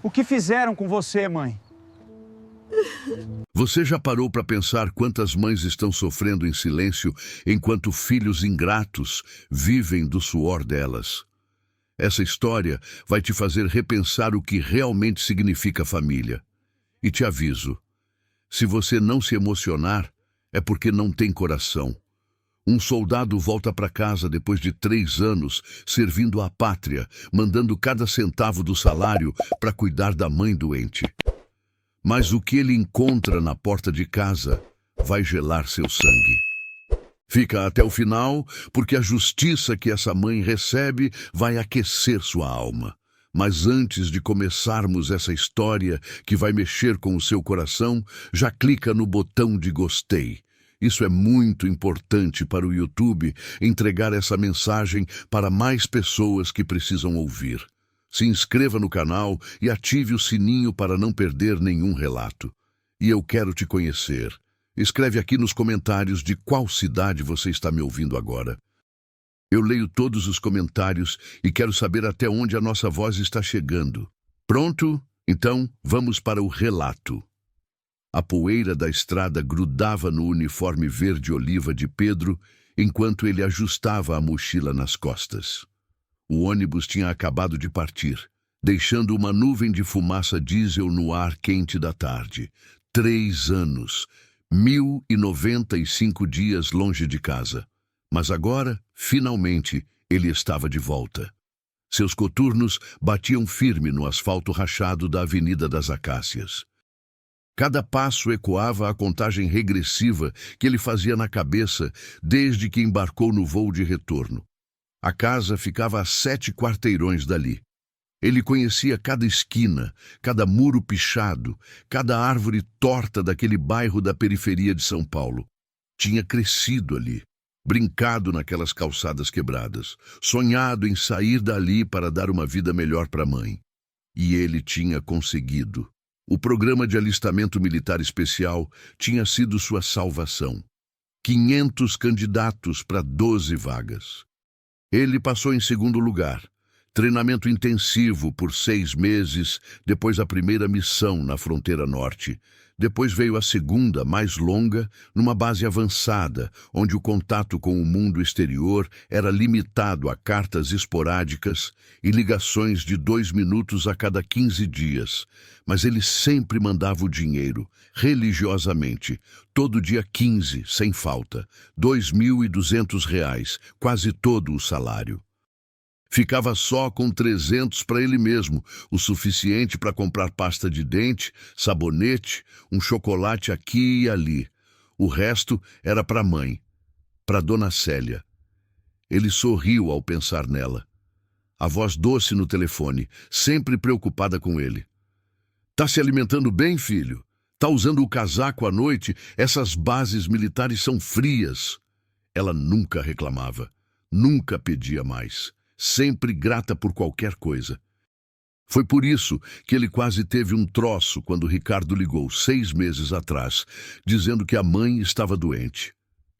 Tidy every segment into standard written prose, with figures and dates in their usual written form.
O que fizeram com você, mãe? Você já parou para pensar quantas mães estão sofrendo em silêncio enquanto filhos ingratos vivem do suor delas? Essa história vai te fazer repensar o que realmente significa família. E te aviso, se você não se emocionar, é porque não tem coração. Um soldado volta para casa depois de 3 anos servindo à pátria, mandando cada centavo do salário para cuidar da mãe doente. Mas o que ele encontra na porta de casa vai gelar seu sangue. Fica até o final, porque a justiça que essa mãe recebe vai aquecer sua alma. Mas antes de começarmos essa história que vai mexer com o seu coração, já clica no botão de gostei. Isso é muito importante para o YouTube entregar essa mensagem para mais pessoas que precisam ouvir. Se inscreva no canal e ative o sininho para não perder nenhum relato. E eu quero te conhecer. Escreve aqui nos comentários de qual cidade você está me ouvindo agora. Eu leio todos os comentários e quero saber até onde a nossa voz está chegando. Pronto? Então, vamos para o relato. A poeira da estrada grudava no uniforme verde-oliva de Pedro enquanto ele ajustava a mochila nas costas. O ônibus tinha acabado de partir, deixando uma nuvem de fumaça diesel no ar quente da tarde. 3 anos, 1095 dias longe de casa. Mas agora, finalmente, ele estava de volta. Seus coturnos batiam firme no asfalto rachado da Avenida das Acácias. Cada passo ecoava a contagem regressiva que ele fazia na cabeça desde que embarcou no voo de retorno. A casa ficava a 7 quarteirões dali. Ele conhecia cada esquina, cada muro pichado, cada árvore torta daquele bairro da periferia de São Paulo. Tinha crescido ali, brincado naquelas calçadas quebradas, sonhado em sair dali para dar uma vida melhor para a mãe. E ele tinha conseguido. O programa de alistamento militar especial tinha sido sua salvação. 500 candidatos para 12 vagas. Ele passou em segundo lugar. Treinamento intensivo por 6 meses, depois a primeira missão na fronteira norte. Depois veio a segunda, mais longa, numa base avançada, onde o contato com o mundo exterior era limitado a cartas esporádicas e ligações de 2 minutos a cada 15 dias. Mas ele sempre mandava o dinheiro, religiosamente, todo dia 15, sem falta, R$ 2.200, quase todo o salário. Ficava só com 300 para ele mesmo, o suficiente para comprar pasta de dente, sabonete, um chocolate aqui e ali. O resto era para a mãe, para Dona Célia. Ele sorriu ao pensar nela. A voz doce no telefone, sempre preocupada com ele. Tá se alimentando bem, filho? Tá usando o casaco à noite? Essas bases militares são frias. Ela nunca reclamava, nunca pedia mais. Sempre grata por qualquer coisa. Foi por isso que ele quase teve um troço quando Ricardo ligou 6 meses atrás, dizendo que a mãe estava doente.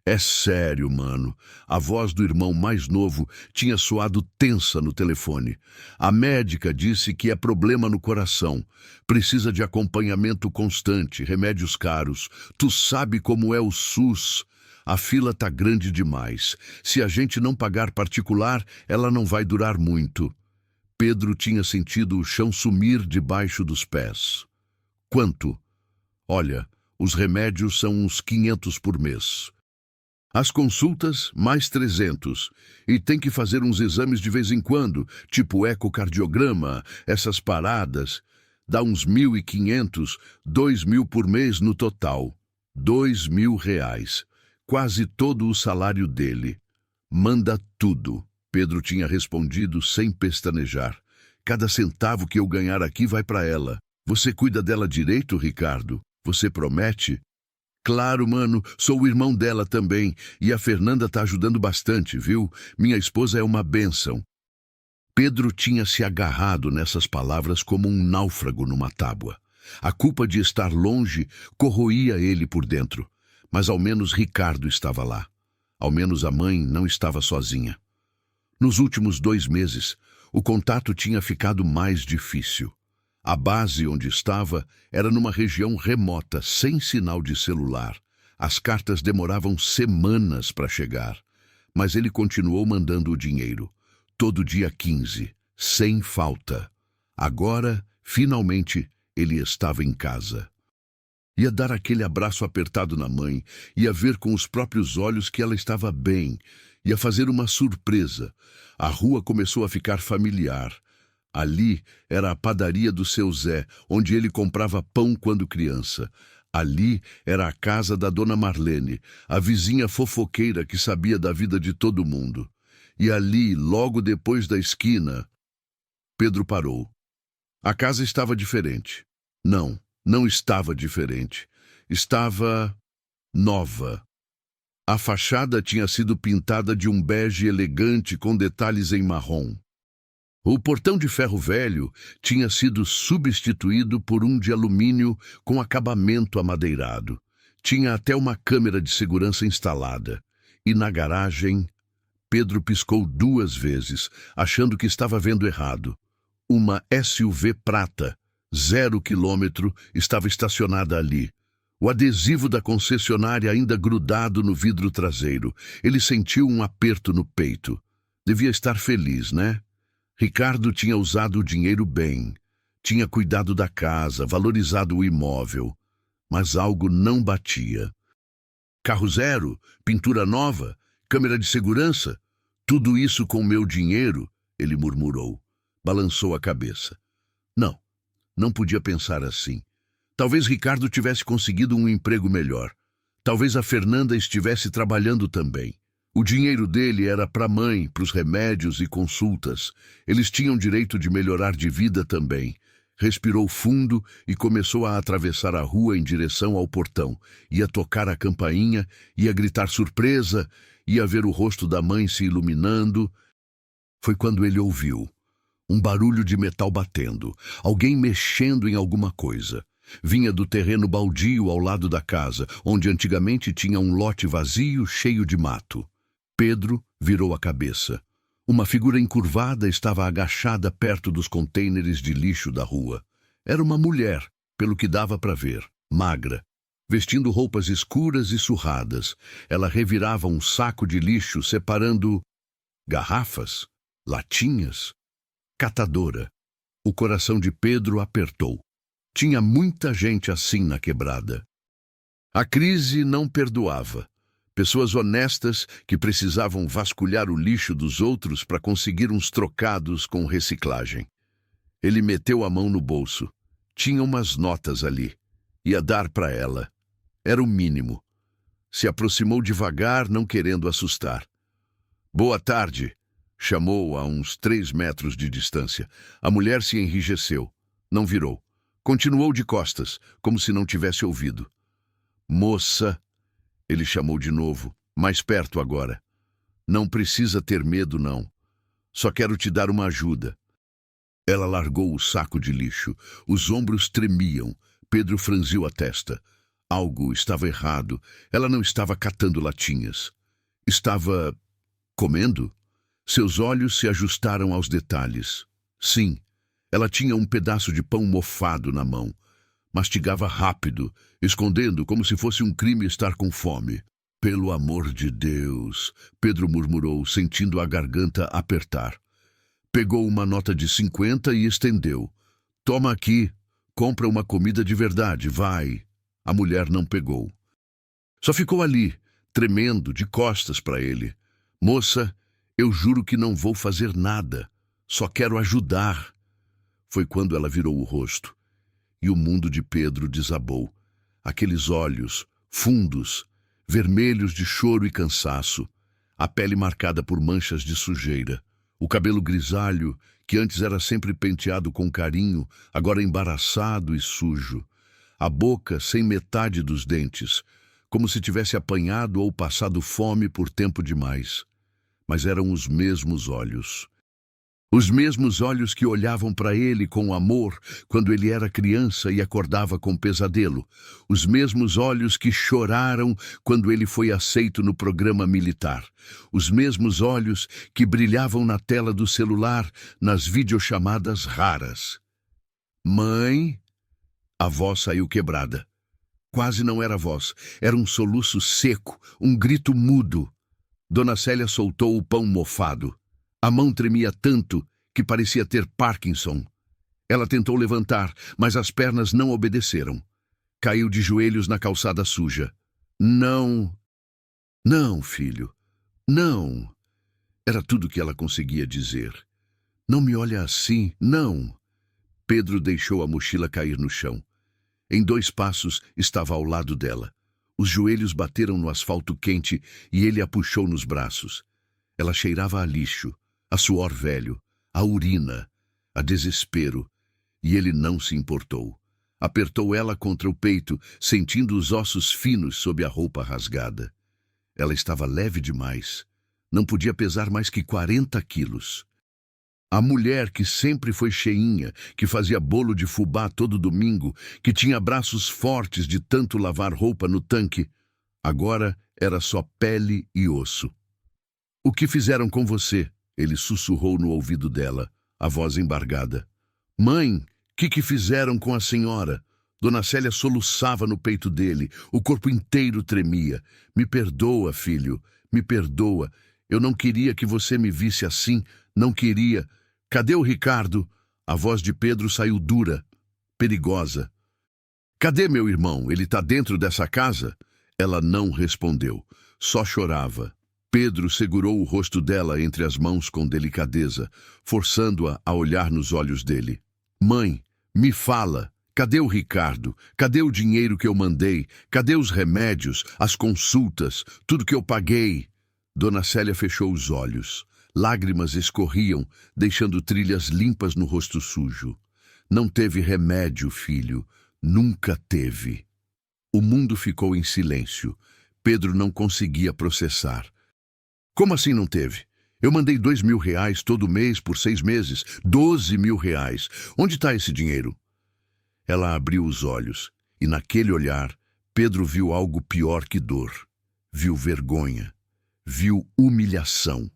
É sério, mano. A voz do irmão mais novo tinha soado tensa no telefone. A médica disse que é problema no coração. Precisa de acompanhamento constante, remédios caros. Tu sabe como é o SUS. A fila tá grande demais. Se a gente não pagar particular, ela não vai durar muito. Pedro tinha sentido o chão sumir debaixo dos pés. Quanto? Olha, os remédios são uns 500 por mês. As consultas, mais 300. E tem que fazer uns exames de vez em quando, tipo ecocardiograma, essas paradas. Dá uns 1.500, 2.000 por mês no total. R$ 2.000. Quase todo o salário dele. Manda tudo, Pedro tinha respondido sem pestanejar. Cada centavo que eu ganhar aqui vai para ela. Você cuida dela direito, Ricardo? Você promete? Claro, mano, sou o irmão dela também. E a Fernanda tá ajudando bastante, viu? Minha esposa é uma bênção. Pedro tinha se agarrado nessas palavras como um náufrago numa tábua. A culpa de estar longe corroía ele por dentro. Mas ao menos Ricardo estava lá. Ao menos a mãe não estava sozinha. Nos últimos 2 meses, o contato tinha ficado mais difícil. A base onde estava era numa região remota, sem sinal de celular. As cartas demoravam semanas para chegar, mas ele continuou mandando o dinheiro. Todo dia 15, sem falta. Agora, finalmente, ele estava em casa. Ia dar aquele abraço apertado na mãe, ia ver com os próprios olhos que ela estava bem, ia fazer uma surpresa. A rua começou a ficar familiar. Ali era a padaria do seu Zé, onde ele comprava pão quando criança. Ali era a casa da dona Marlene, a vizinha fofoqueira que sabia da vida de todo mundo. E ali, logo depois da esquina, Pedro parou. A casa estava diferente. Não, não estava diferente. Estava nova. A fachada tinha sido pintada de um bege elegante com detalhes em marrom. O portão de ferro velho tinha sido substituído por um de alumínio com acabamento amadeirado. Tinha até uma câmera de segurança instalada. E na garagem, Pedro piscou 2 vezes, achando que estava vendo errado. Uma SUV prata, 0 quilômetro, estava estacionada ali. O adesivo da concessionária ainda grudado no vidro traseiro. Ele sentiu um aperto no peito. Devia estar feliz, né? Ricardo tinha usado o dinheiro bem. Tinha cuidado da casa, valorizado o imóvel. Mas algo não batia. Carro zero, pintura nova, câmera de segurança. Tudo isso com meu dinheiro, ele murmurou. Balançou a cabeça. Não, não podia pensar assim. Talvez Ricardo tivesse conseguido um emprego melhor. Talvez a Fernanda estivesse trabalhando também. O dinheiro dele era para a mãe, para os remédios e consultas. Eles tinham direito de melhorar de vida também. Respirou fundo e começou a atravessar a rua em direção ao portão. Ia tocar a campainha, ia gritar surpresa, ia ver o rosto da mãe se iluminando. Foi quando ele ouviu um barulho de metal batendo, alguém mexendo em alguma coisa. Vinha do terreno baldio ao lado da casa, onde antigamente tinha um lote vazio cheio de mato. Pedro virou a cabeça. Uma figura encurvada estava agachada perto dos contêineres de lixo da rua. Era uma mulher, pelo que dava para ver, magra, vestindo roupas escuras e surradas. Ela revirava um saco de lixo separando garrafas, latinhas. Catadora. O coração de Pedro apertou. Tinha muita gente assim na quebrada. A crise não perdoava. Pessoas honestas que precisavam vasculhar o lixo dos outros para conseguir uns trocados com reciclagem. Ele meteu a mão no bolso. Tinha umas notas ali. Ia dar para ela. Era o mínimo. Se aproximou devagar, não querendo assustar. Boa tarde, chamou a uns 3 metros de distância. A mulher se enrijeceu. Não virou. Continuou de costas, como se não tivesse ouvido. Moça, ele chamou de novo, mais perto agora. Não precisa ter medo, não. Só quero te dar uma ajuda. Ela largou o saco de lixo. Os ombros tremiam. Pedro franziu a testa. Algo estava errado. Ela não estava catando latinhas. Estava comendo? Seus olhos se ajustaram aos detalhes. Sim, ela tinha um pedaço de pão mofado na mão. Mastigava rápido, escondendo como se fosse um crime estar com fome. Pelo amor de Deus, Pedro murmurou, sentindo a garganta apertar. Pegou uma nota de 50 e estendeu. Toma aqui, compra uma comida de verdade, vai. A mulher não pegou. Só ficou ali, tremendo, de costas para ele. Moça, eu juro que não vou fazer nada. Só quero ajudar. Foi quando ela virou o rosto. E o mundo de Pedro desabou. Aqueles olhos, fundos, vermelhos de choro e cansaço. A pele marcada por manchas de sujeira. O cabelo grisalho, que antes era sempre penteado com carinho, agora embaraçado e sujo. A boca sem metade dos dentes, como se tivesse apanhado ou passado fome por tempo demais. Mas eram os mesmos olhos. Os mesmos olhos que olhavam para ele com amor quando ele era criança e acordava com pesadelo. Os mesmos olhos que choraram quando ele foi aceito no programa militar. Os mesmos olhos que brilhavam na tela do celular nas videochamadas raras. Mãe? A voz saiu quebrada. Quase não era voz, era um soluço seco, um grito mudo. Dona Célia soltou o pão mofado. A mão tremia tanto que parecia ter Parkinson. Ela tentou levantar, mas as pernas não obedeceram. Caiu de joelhos na calçada suja. Não. Não, filho. Não. Era tudo que ela conseguia dizer. Não me olha assim, não. Pedro deixou a mochila cair no chão. Em 2 passos estava ao lado dela. Os joelhos bateram no asfalto quente e ele a puxou nos braços. Ela cheirava a lixo, a suor velho, a urina, a desespero, e ele não se importou. Apertou ela contra o peito, sentindo os ossos finos sob a roupa rasgada. Ela estava leve demais. Não podia pesar mais que 40 quilos. A mulher que sempre foi cheinha, que fazia bolo de fubá todo domingo, que tinha braços fortes de tanto lavar roupa no tanque, agora era só pele e osso. O que fizeram com você? Ele sussurrou no ouvido dela, a voz embargada. Mãe, que fizeram com a senhora? Dona Célia soluçava no peito dele, o corpo inteiro tremia. Me perdoa, filho, me perdoa. Eu não queria que você me visse assim, não queria. Cadê o Ricardo? A voz de Pedro saiu dura, perigosa. Cadê meu irmão? Ele está dentro dessa casa? Ela não respondeu, só chorava. Pedro segurou o rosto dela entre as mãos com delicadeza, forçando-a a olhar nos olhos dele. Mãe, me fala. Cadê o Ricardo? Cadê o dinheiro que eu mandei? Cadê os remédios, as consultas, tudo que eu paguei? Dona Célia fechou os olhos. Lágrimas escorriam, deixando trilhas limpas no rosto sujo. Não teve remédio, filho. Nunca teve. O mundo ficou em silêncio. Pedro não conseguia processar. Como assim não teve? Eu mandei R$2.000 todo mês por 6 meses. R$12.000. Onde está esse dinheiro? Ela abriu os olhos, e naquele olhar, Pedro viu algo pior que dor. Viu vergonha. Viu humilhação.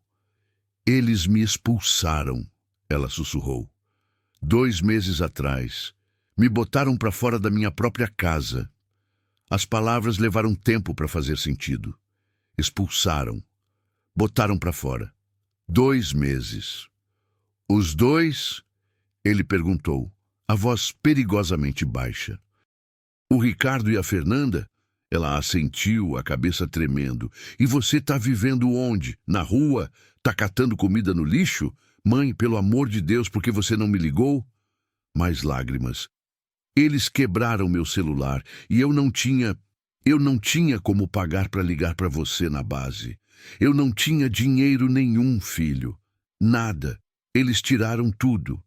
Eles me expulsaram, ela sussurrou. 2 meses atrás, me botaram para fora da minha própria casa. As palavras levaram tempo para fazer sentido. Expulsaram. Botaram para fora. 2 meses. Os 2? Ele perguntou, a voz perigosamente baixa. O Ricardo e a Fernanda? Ela assentiu, a cabeça tremendo. E você tá vivendo onde? Na rua? Tá catando comida no lixo? Mãe, pelo amor de Deus, por que você não me ligou? Mais lágrimas. Eles quebraram meu celular e eu não tinha como pagar para ligar para você na base. Eu não tinha dinheiro nenhum, filho. Nada. Eles tiraram tudo.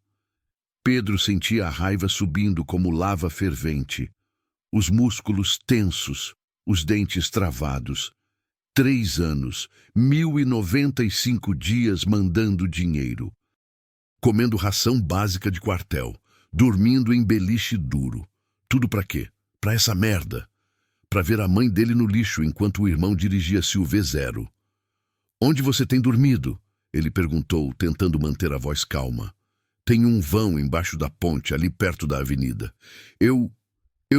Pedro sentia a raiva subindo como lava fervente. Os músculos tensos, os dentes travados. 3 anos, 1.095 dias mandando dinheiro. Comendo ração básica de quartel, dormindo em beliche duro. Tudo para quê? Para essa merda. Para ver a mãe dele no lixo enquanto o irmão dirigia-se o V0. Onde você tem dormido? Ele perguntou, tentando manter a voz calma. Tem um vão embaixo da ponte, ali perto da avenida. Eu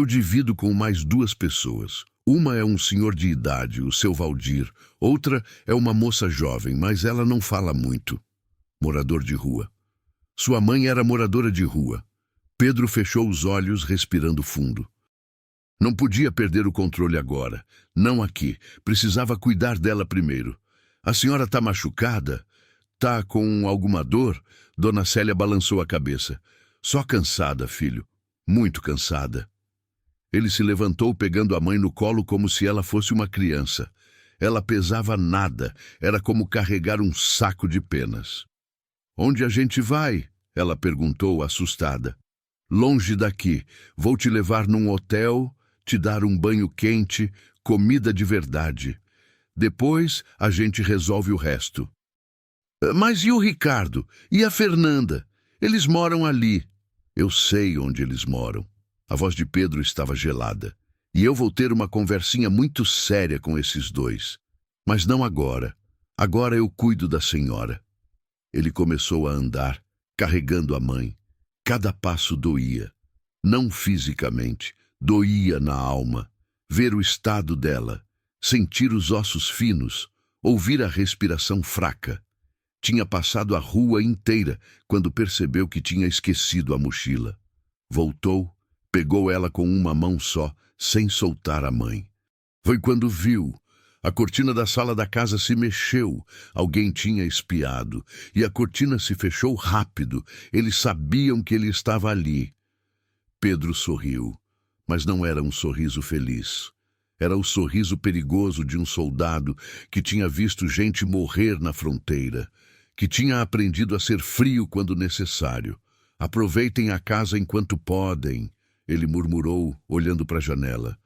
divido com mais 2 pessoas. Uma é um senhor de idade, o seu Valdir. Outra é uma moça jovem, mas ela não fala muito. Morador de rua. Sua mãe era moradora de rua. Pedro fechou os olhos, respirando fundo. Não podia perder o controle agora. Não aqui. Precisava cuidar dela primeiro. A senhora está machucada? Tá com alguma dor? Dona Célia balançou a cabeça. Só cansada, filho. Muito cansada. Ele se levantou pegando a mãe no colo como se ela fosse uma criança. Ela pesava nada. Era como carregar um saco de penas. Onde a gente vai? Ela perguntou, assustada. Longe daqui. Vou te levar num hotel, te dar um banho quente, comida de verdade. Depois a gente resolve o resto. Mas e o Ricardo? E a Fernanda? Eles moram ali. Eu sei onde eles moram. A voz de Pedro estava gelada. E eu vou ter uma conversinha muito séria com esses dois. Mas não agora. Agora eu cuido da senhora. Ele começou a andar, carregando a mãe. Cada passo doía. Não fisicamente, doía na alma. Ver o estado dela, sentir os ossos finos, ouvir a respiração fraca. Tinha passado a rua inteira quando percebeu que tinha esquecido a mochila. Voltou, pegou ela com uma mão só, sem soltar a mãe. Foi quando viu. A cortina da sala da casa se mexeu. Alguém tinha espiado. E a cortina se fechou rápido. Eles sabiam que ele estava ali. Pedro sorriu, mas não era um sorriso feliz. Era o sorriso perigoso de um soldado que tinha visto gente morrer na fronteira, que tinha aprendido a ser frio quando necessário. Aproveitem a casa enquanto podem, ele murmurou, olhando para a janela,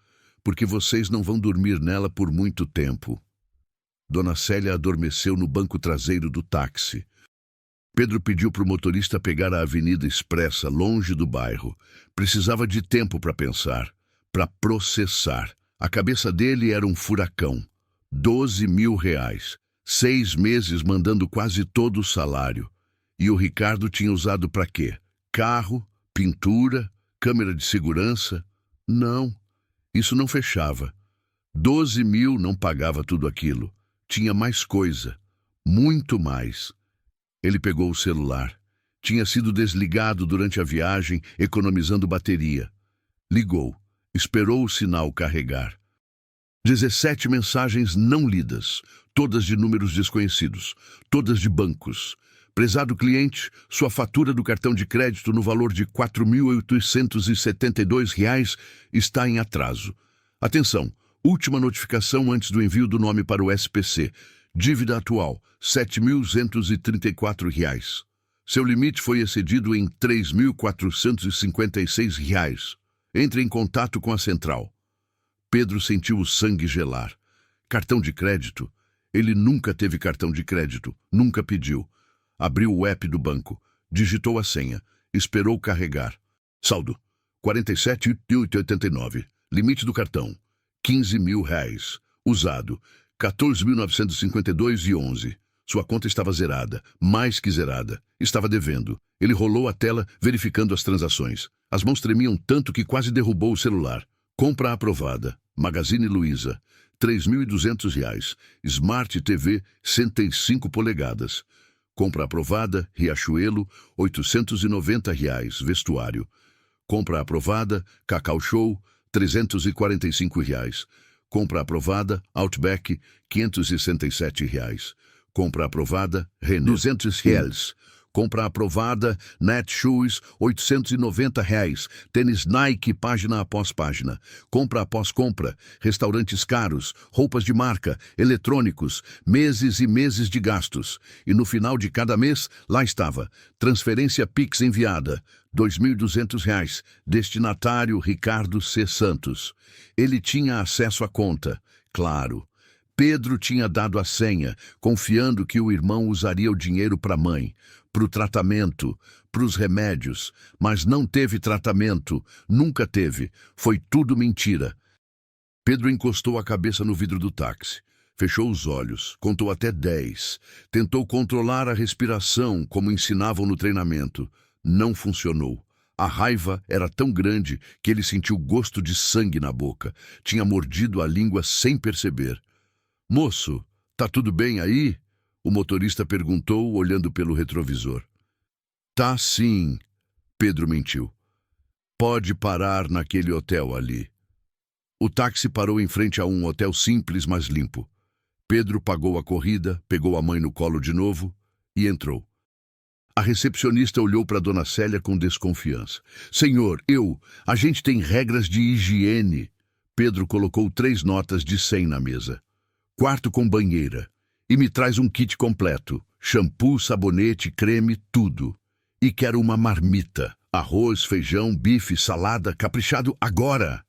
porque vocês não vão dormir nela por muito tempo. Dona Célia adormeceu no banco traseiro do táxi. Pedro pediu para o motorista pegar a Avenida Expressa, longe do bairro. Precisava de tempo para pensar, para processar. A cabeça dele era um furacão. 12 mil reais. 6 meses mandando quase todo o salário. E o Ricardo tinha usado para quê? Carro, pintura, câmera de segurança? Não, isso não fechava. 12 mil não pagava tudo aquilo. Tinha mais coisa, muito mais. Ele pegou o celular. Tinha sido desligado durante a viagem, economizando bateria. Ligou. Esperou o sinal carregar. 17 mensagens não lidas, todas de números desconhecidos, todas de bancos. Prezado cliente, sua fatura do cartão de crédito no valor de R$ 4.872 está em atraso. Atenção, última notificação antes do envio do nome para o SPC. Dívida atual, R$ 7.234. Seu limite foi excedido em R$ 3.456. Entre em contato com a central. Pedro sentiu o sangue gelar. Cartão de crédito? Ele nunca teve cartão de crédito, nunca pediu. Abriu o app do banco, digitou a senha, esperou carregar. Saldo, R$ 47.889. Limite do cartão, R$ 15 mil. Usado, R$ 14.952,11. Sua conta estava zerada, mais que zerada. Estava devendo. Ele rolou a tela, verificando as transações. As mãos tremiam tanto que quase derrubou o celular. Compra aprovada. Magazine Luiza, R$ 3.200. Smart TV, 105 polegadas. Compra aprovada, Riachuelo, R$ 890. Vestuário. Compra aprovada, Cacau Show, R$ 345. Compra aprovada, Outback, R$ 567. Compra aprovada, Renault, R$ 200. Compra aprovada, Netshoes, R$ 890. Tênis Nike, página após página. Compra após compra. Restaurantes caros, roupas de marca, eletrônicos, meses e meses de gastos. E no final de cada mês, lá estava. Transferência Pix enviada, R$ 2.200. Destinatário Ricardo C. Santos. Ele tinha acesso à conta, claro. Pedro tinha dado a senha, confiando que o irmão usaria o dinheiro para a mãe, para o tratamento, para os remédios, mas não teve tratamento, nunca teve, foi tudo mentira. Pedro encostou a cabeça no vidro do táxi, fechou os olhos, contou até 10, tentou controlar a respiração como ensinavam no treinamento. Não funcionou. A raiva era tão grande que ele sentiu gosto de sangue na boca, tinha mordido a língua sem perceber. Moço, tá tudo bem aí? O motorista perguntou, olhando pelo retrovisor. Tá sim, Pedro mentiu. Pode parar naquele hotel ali. O táxi parou em frente a um hotel simples, mas limpo. Pedro pagou a corrida, pegou a mãe no colo de novo e entrou. A recepcionista olhou para Dona Célia com desconfiança. Senhor, a gente tem regras de higiene. Pedro colocou 3 notas de 100 na mesa. Quarto com banheira. E me traz um kit completo. Shampoo, sabonete, creme, tudo. E quero uma marmita. Arroz, feijão, bife, salada, caprichado agora.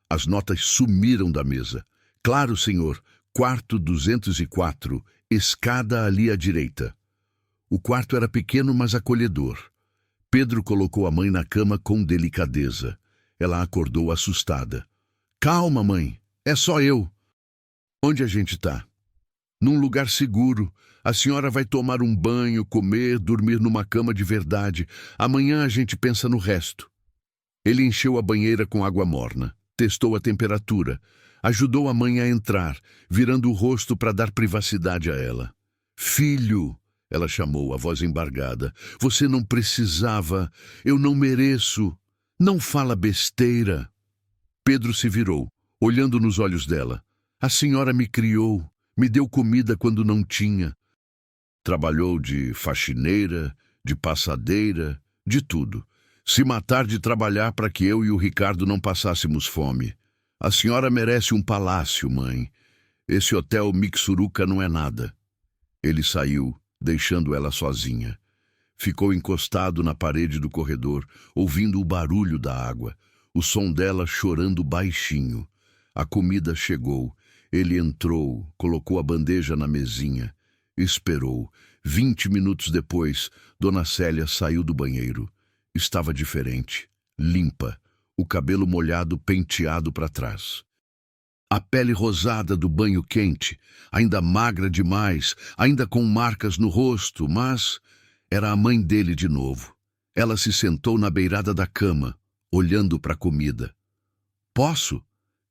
As notas sumiram da mesa. Claro, senhor. Quarto 204. Escada ali à direita. O quarto era pequeno, mas acolhedor. Pedro colocou a mãe na cama com delicadeza. Ela acordou assustada. Calma, mãe. É só eu. Onde a gente tá? Num lugar seguro. A senhora vai tomar um banho, comer, dormir numa cama de verdade. Amanhã a gente pensa no resto. Ele encheu a banheira com água morna. Testou a temperatura. Ajudou a mãe a entrar, virando o rosto para dar privacidade a ela. Filho, ela chamou, a voz embargada. Você não precisava. Eu não mereço. Não fala besteira. Pedro se virou, olhando nos olhos dela. A senhora me criou, me deu comida quando não tinha. Trabalhou de faxineira, de passadeira, de tudo. Se matar de trabalhar para que eu e o Ricardo não passássemos fome. A senhora merece um palácio, mãe. Esse hotel Mixuruca não é nada. Ele saiu, deixando ela sozinha. Ficou encostado na parede do corredor, ouvindo o barulho da água, o som dela chorando baixinho. A comida chegou. Ele entrou, colocou a bandeja na mesinha. Esperou. 20 minutos depois, Dona Célia saiu do banheiro. Estava diferente, limpa, o cabelo molhado penteado para trás. A pele rosada do banho quente, ainda magra demais, ainda com marcas no rosto, mas era a mãe dele de novo. Ela se sentou na beirada da cama, olhando para a comida. Posso?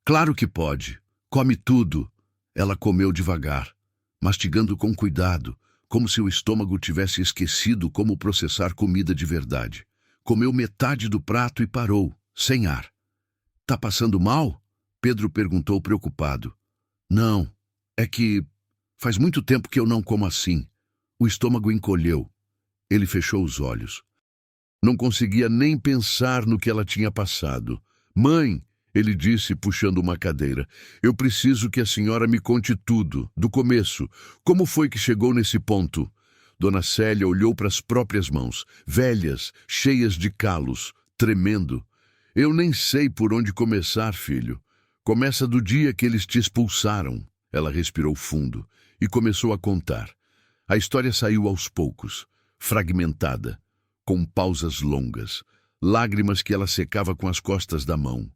Claro que pode. Come tudo. Ela comeu devagar, mastigando com cuidado, como se o estômago tivesse esquecido como processar comida de verdade. Comeu metade do prato e parou, sem ar. Tá passando mal? Pedro perguntou preocupado. Não, é que faz muito tempo que eu não como assim. O estômago encolheu. Ele fechou os olhos. Não conseguia nem pensar no que ela tinha passado. Mãe, ele disse, puxando uma cadeira, eu preciso que a senhora me conte tudo, do começo. Como foi que chegou nesse ponto? Dona Célia olhou para as próprias mãos, velhas, cheias de calos, tremendo. Eu nem sei por onde começar, filho. Começa do dia que eles te expulsaram. Ela respirou fundo e começou a contar. A história saiu aos poucos, fragmentada, com pausas longas, lágrimas que ela secava com as costas da mão.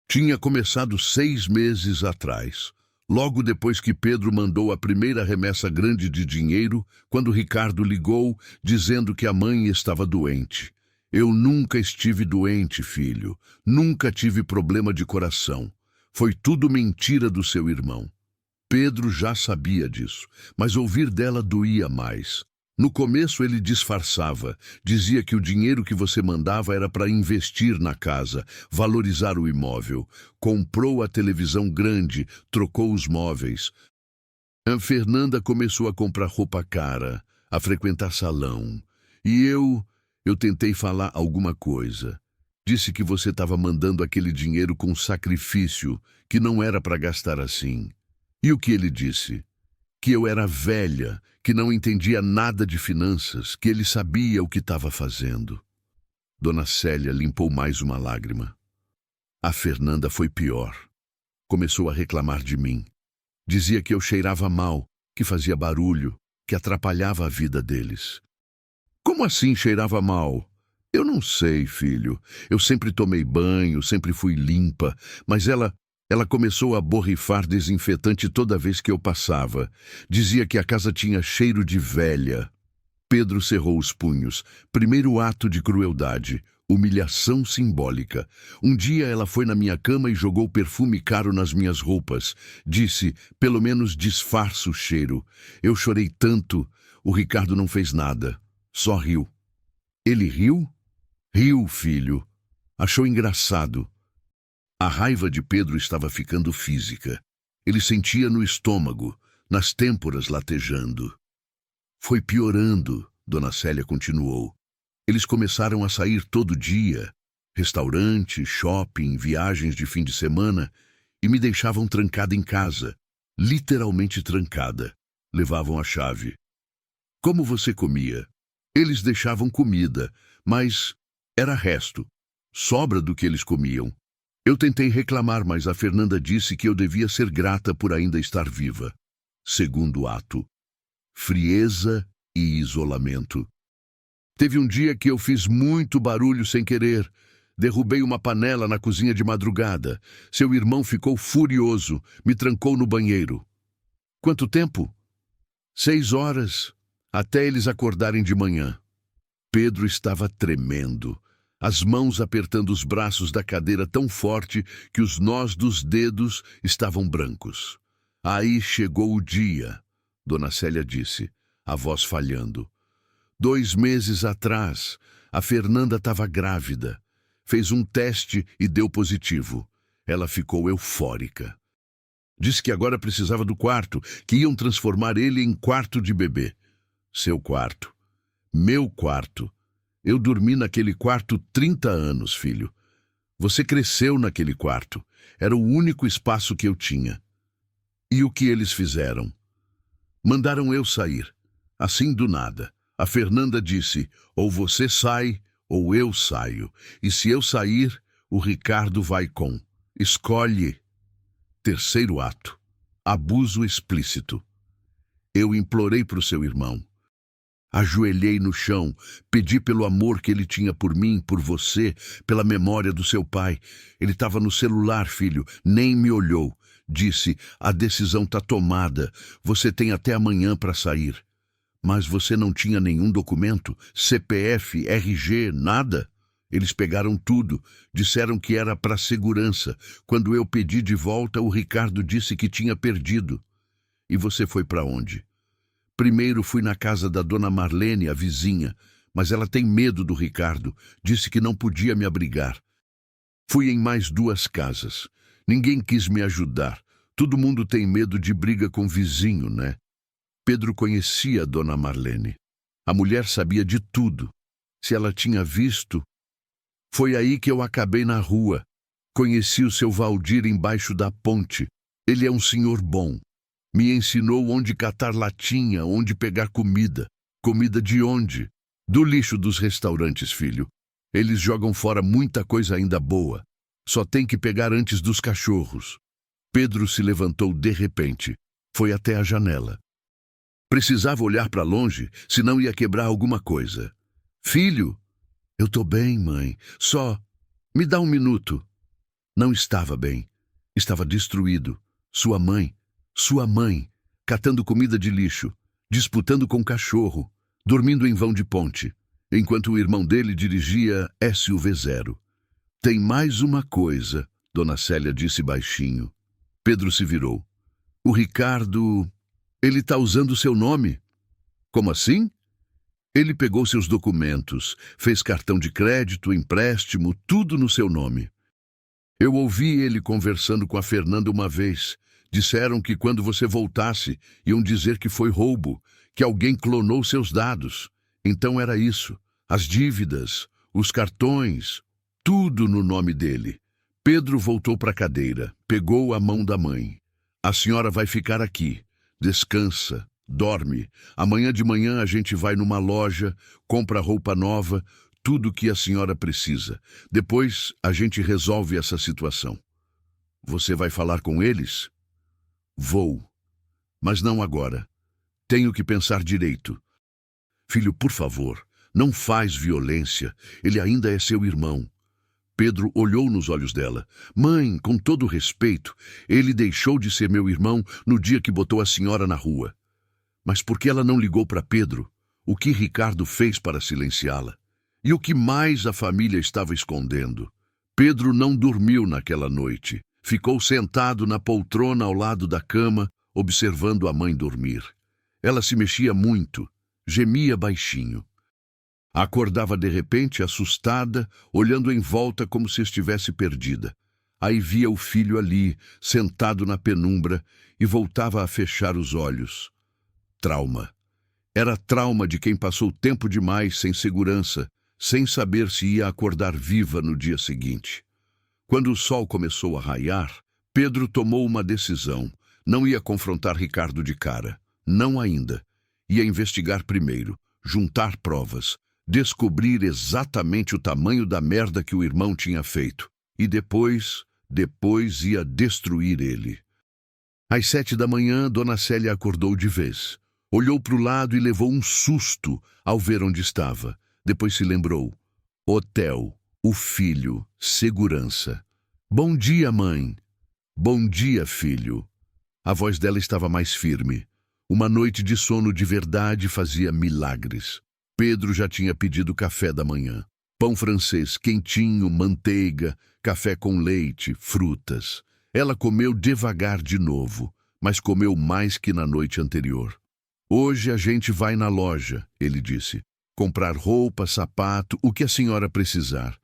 Tinha começado 6 meses atrás, logo depois que Pedro mandou a primeira remessa grande de dinheiro, quando Ricardo ligou, dizendo que a mãe estava doente. Eu nunca estive doente, filho. Nunca tive problema de coração. Foi tudo mentira do seu irmão. Pedro já sabia disso, mas ouvir dela doía mais. No começo ele disfarçava, dizia que o dinheiro que você mandava era para investir na casa, valorizar o imóvel. Comprou a televisão grande, trocou os móveis. A Fernanda começou a comprar roupa cara, a frequentar salão. E eu tentei falar alguma coisa. Disse que você estava mandando aquele dinheiro com sacrifício, que não era para gastar assim. E o que ele disse? Que eu era velha, que não entendia nada de finanças, que ele sabia o que estava fazendo. Dona Célia limpou mais uma lágrima. A Fernanda foi pior. Começou a reclamar de mim. Dizia que eu cheirava mal, que fazia barulho, que atrapalhava a vida deles. Como assim cheirava mal? Eu não sei, filho. Eu sempre tomei banho, sempre fui limpa, mas ela começou a borrifar desinfetante toda vez que eu passava. Dizia que a casa tinha cheiro de velha. Pedro cerrou os punhos. Primeiro ato de crueldade. Humilhação simbólica. Um dia ela foi na minha cama e jogou perfume caro nas minhas roupas. Disse, pelo menos disfarça o cheiro. Eu chorei tanto. O Ricardo não fez nada. Só riu. Ele riu? Riu, filho. Achou engraçado. A raiva de Pedro estava ficando física. Ele sentia no estômago, nas têmporas latejando. Foi piorando, Dona Célia continuou. Eles começaram a sair todo dia, restaurante, shopping, viagens de fim de semana, e me deixavam trancada em casa, literalmente trancada. Levavam a chave. Como você comia? Eles deixavam comida, mas era resto, sobra do que eles comiam. Eu tentei reclamar, mas a Fernanda disse que eu devia ser grata por ainda estar viva. Segundo ato. Frieza e isolamento. Teve um dia que eu fiz muito barulho sem querer. Derrubei uma panela na cozinha de madrugada. Seu irmão ficou furioso, me trancou no banheiro. Quanto tempo? 6 horas, até eles acordarem de manhã. Pedro estava tremendo, as mãos apertando os braços da cadeira tão forte que os nós dos dedos estavam brancos. Aí chegou o dia, Dona Célia disse, a voz falhando. 2 meses atrás, a Fernanda estava grávida. Fez um teste e deu positivo. Ela ficou eufórica. Disse que agora precisava do quarto, que iam transformar ele em quarto de bebê. Seu quarto. Meu quarto. Eu dormi naquele quarto 30 anos, filho. Você cresceu naquele quarto. Era o único espaço que eu tinha. E o que eles fizeram? Mandaram eu sair. Assim do nada. A Fernanda disse, ou você sai, ou eu saio. E se eu sair, o Ricardo vai com. Escolhe. Terceiro ato. Abuso explícito. Eu implorei para o seu irmão. Ajoelhei no chão, pedi pelo amor que ele tinha por mim, por você, pela memória do seu pai. Ele estava no celular, filho, nem me olhou. Disse, a decisão está tomada, você tem até amanhã para sair. Mas você não tinha nenhum documento, CPF, RG, nada? Eles pegaram tudo, disseram que era para segurança. Quando eu pedi de volta, o Ricardo disse que tinha perdido. E você foi para onde? Primeiro fui na casa da dona Marlene, a vizinha, mas ela tem medo do Ricardo, disse que não podia me abrigar. Fui em mais 2 casas. Ninguém quis me ajudar. Todo mundo tem medo de briga com vizinho, né? Pedro conhecia a dona Marlene. A mulher sabia de tudo. Se ela tinha visto... Foi aí que eu acabei na rua. Conheci o seu Valdir embaixo da ponte. Ele é um senhor bom. Me ensinou onde catar latinha, onde pegar comida. Comida de onde? Do lixo dos restaurantes, filho. Eles jogam fora muita coisa ainda boa. Só tem que pegar antes dos cachorros. Pedro se levantou de repente. Foi até a janela. Precisava olhar para longe, senão ia quebrar alguma coisa. Filho, eu tô bem, mãe. Só me dá 1 minuto. Não estava bem. Estava destruído. Sua mãe, catando comida de lixo, disputando com cachorro, dormindo em vão de ponte, enquanto o irmão dele dirigia SUV0. Tem mais uma coisa, Dona Célia disse baixinho. Pedro se virou. O Ricardo... Ele está usando seu nome. Como assim? Ele pegou seus documentos, fez cartão de crédito, empréstimo, tudo no seu nome. Eu ouvi ele conversando com a Fernanda uma vez. Disseram que quando você voltasse, iam dizer que foi roubo, que alguém clonou seus dados. Então era isso. As dívidas, os cartões, tudo no nome dele. Pedro voltou para a cadeira, pegou a mão da mãe. A senhora vai ficar aqui. Descansa, dorme. Amanhã de manhã a gente vai numa loja, compra roupa nova, tudo o que a senhora precisa. Depois a gente resolve essa situação. Você vai falar com eles? Vou. Mas não agora. Tenho que pensar direito. Filho, por favor, não faz violência. Ele ainda é seu irmão. Pedro olhou nos olhos dela. Mãe, com todo respeito, ele deixou de ser meu irmão no dia que botou a senhora na rua. Mas por que ela não ligou para Pedro? O que Ricardo fez para silenciá-la? E o que mais a família estava escondendo? Pedro não dormiu naquela noite. Ficou sentado na poltrona ao lado da cama, observando a mãe dormir. Ela se mexia muito, gemia baixinho. Acordava de repente, assustada, olhando em volta como se estivesse perdida. Aí via o filho ali, sentado na penumbra, e voltava a fechar os olhos. Trauma. Era trauma de quem passou tempo demais sem segurança, sem saber se ia acordar viva no dia seguinte. Quando o sol começou a raiar, Pedro tomou uma decisão. Não ia confrontar Ricardo de cara. Não ainda. Ia investigar primeiro, juntar provas, descobrir exatamente o tamanho da merda que o irmão tinha feito. E depois ia destruir ele. Às 7 da manhã, Dona Célia acordou de vez. Olhou para o lado e levou um susto ao ver onde estava. Depois se lembrou. Hotel, o filho, segurança. Bom dia, mãe. Bom dia, filho. A voz dela estava mais firme. Uma noite de sono de verdade fazia milagres. Pedro já tinha pedido café da manhã. Pão francês quentinho, manteiga, café com leite, frutas. Ela comeu devagar de novo, mas comeu mais que na noite anterior. Hoje a gente vai na loja, ele disse. Comprar roupa, sapato, o que a senhora precisar.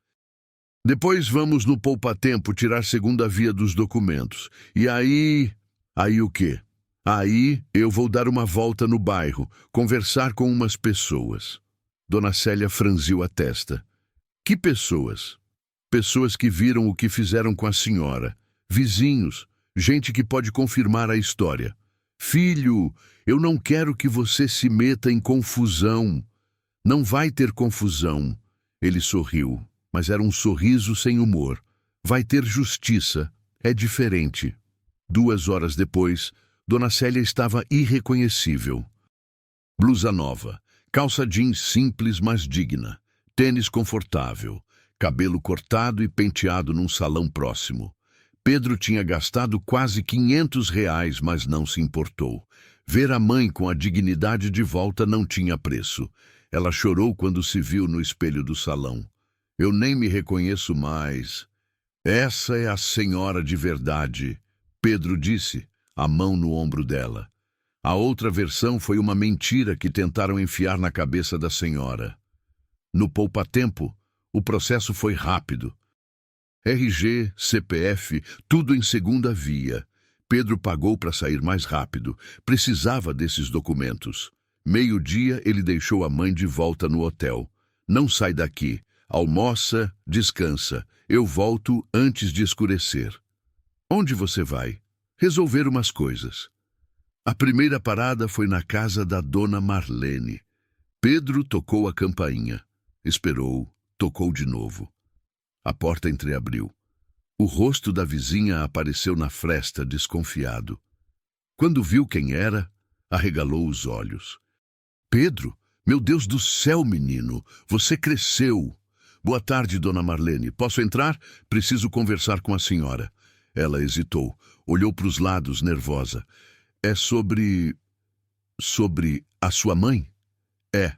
Depois vamos no poupa-tempo tirar segunda via dos documentos. E aí... Aí o quê? Aí eu vou dar uma volta no bairro, conversar com umas pessoas. Dona Célia franziu a testa. Que pessoas? Pessoas que viram o que fizeram com a senhora. Vizinhos, gente que pode confirmar a história. Filho, eu não quero que você se meta em confusão. Não vai ter confusão. Ele sorriu, mas era um sorriso sem humor. Vai ter justiça. É diferente. 2 horas depois, Dona Célia estava irreconhecível. Blusa nova, calça jeans simples, mas digna, tênis confortável, cabelo cortado e penteado num salão próximo. Pedro tinha gastado quase R$ 500, mas não se importou. Ver a mãe com a dignidade de volta não tinha preço. Ela chorou quando se viu no espelho do salão. Eu nem me reconheço mais. Essa é a senhora de verdade, Pedro disse, a mão no ombro dela. A outra versão foi uma mentira que tentaram enfiar na cabeça da senhora. No poupa-tempo, o processo foi rápido. RG, CPF, tudo em segunda via. Pedro pagou para sair mais rápido. Precisava desses documentos. 12:00, ele deixou a mãe de volta no hotel. Não sai daqui. Almoça, descansa. Eu volto antes de escurecer. Onde você vai? Resolver umas coisas. A primeira parada foi na casa da dona Marlene. Pedro tocou a campainha. Esperou, tocou de novo. A porta entreabriu. O rosto da vizinha apareceu na fresta, desconfiado. Quando viu quem era, arregalou os olhos. Pedro, meu Deus do céu, menino, você cresceu. Boa tarde, dona Marlene. Posso entrar? Preciso conversar com a senhora. Ela hesitou, olhou para os lados, nervosa. É sobre a sua mãe? É.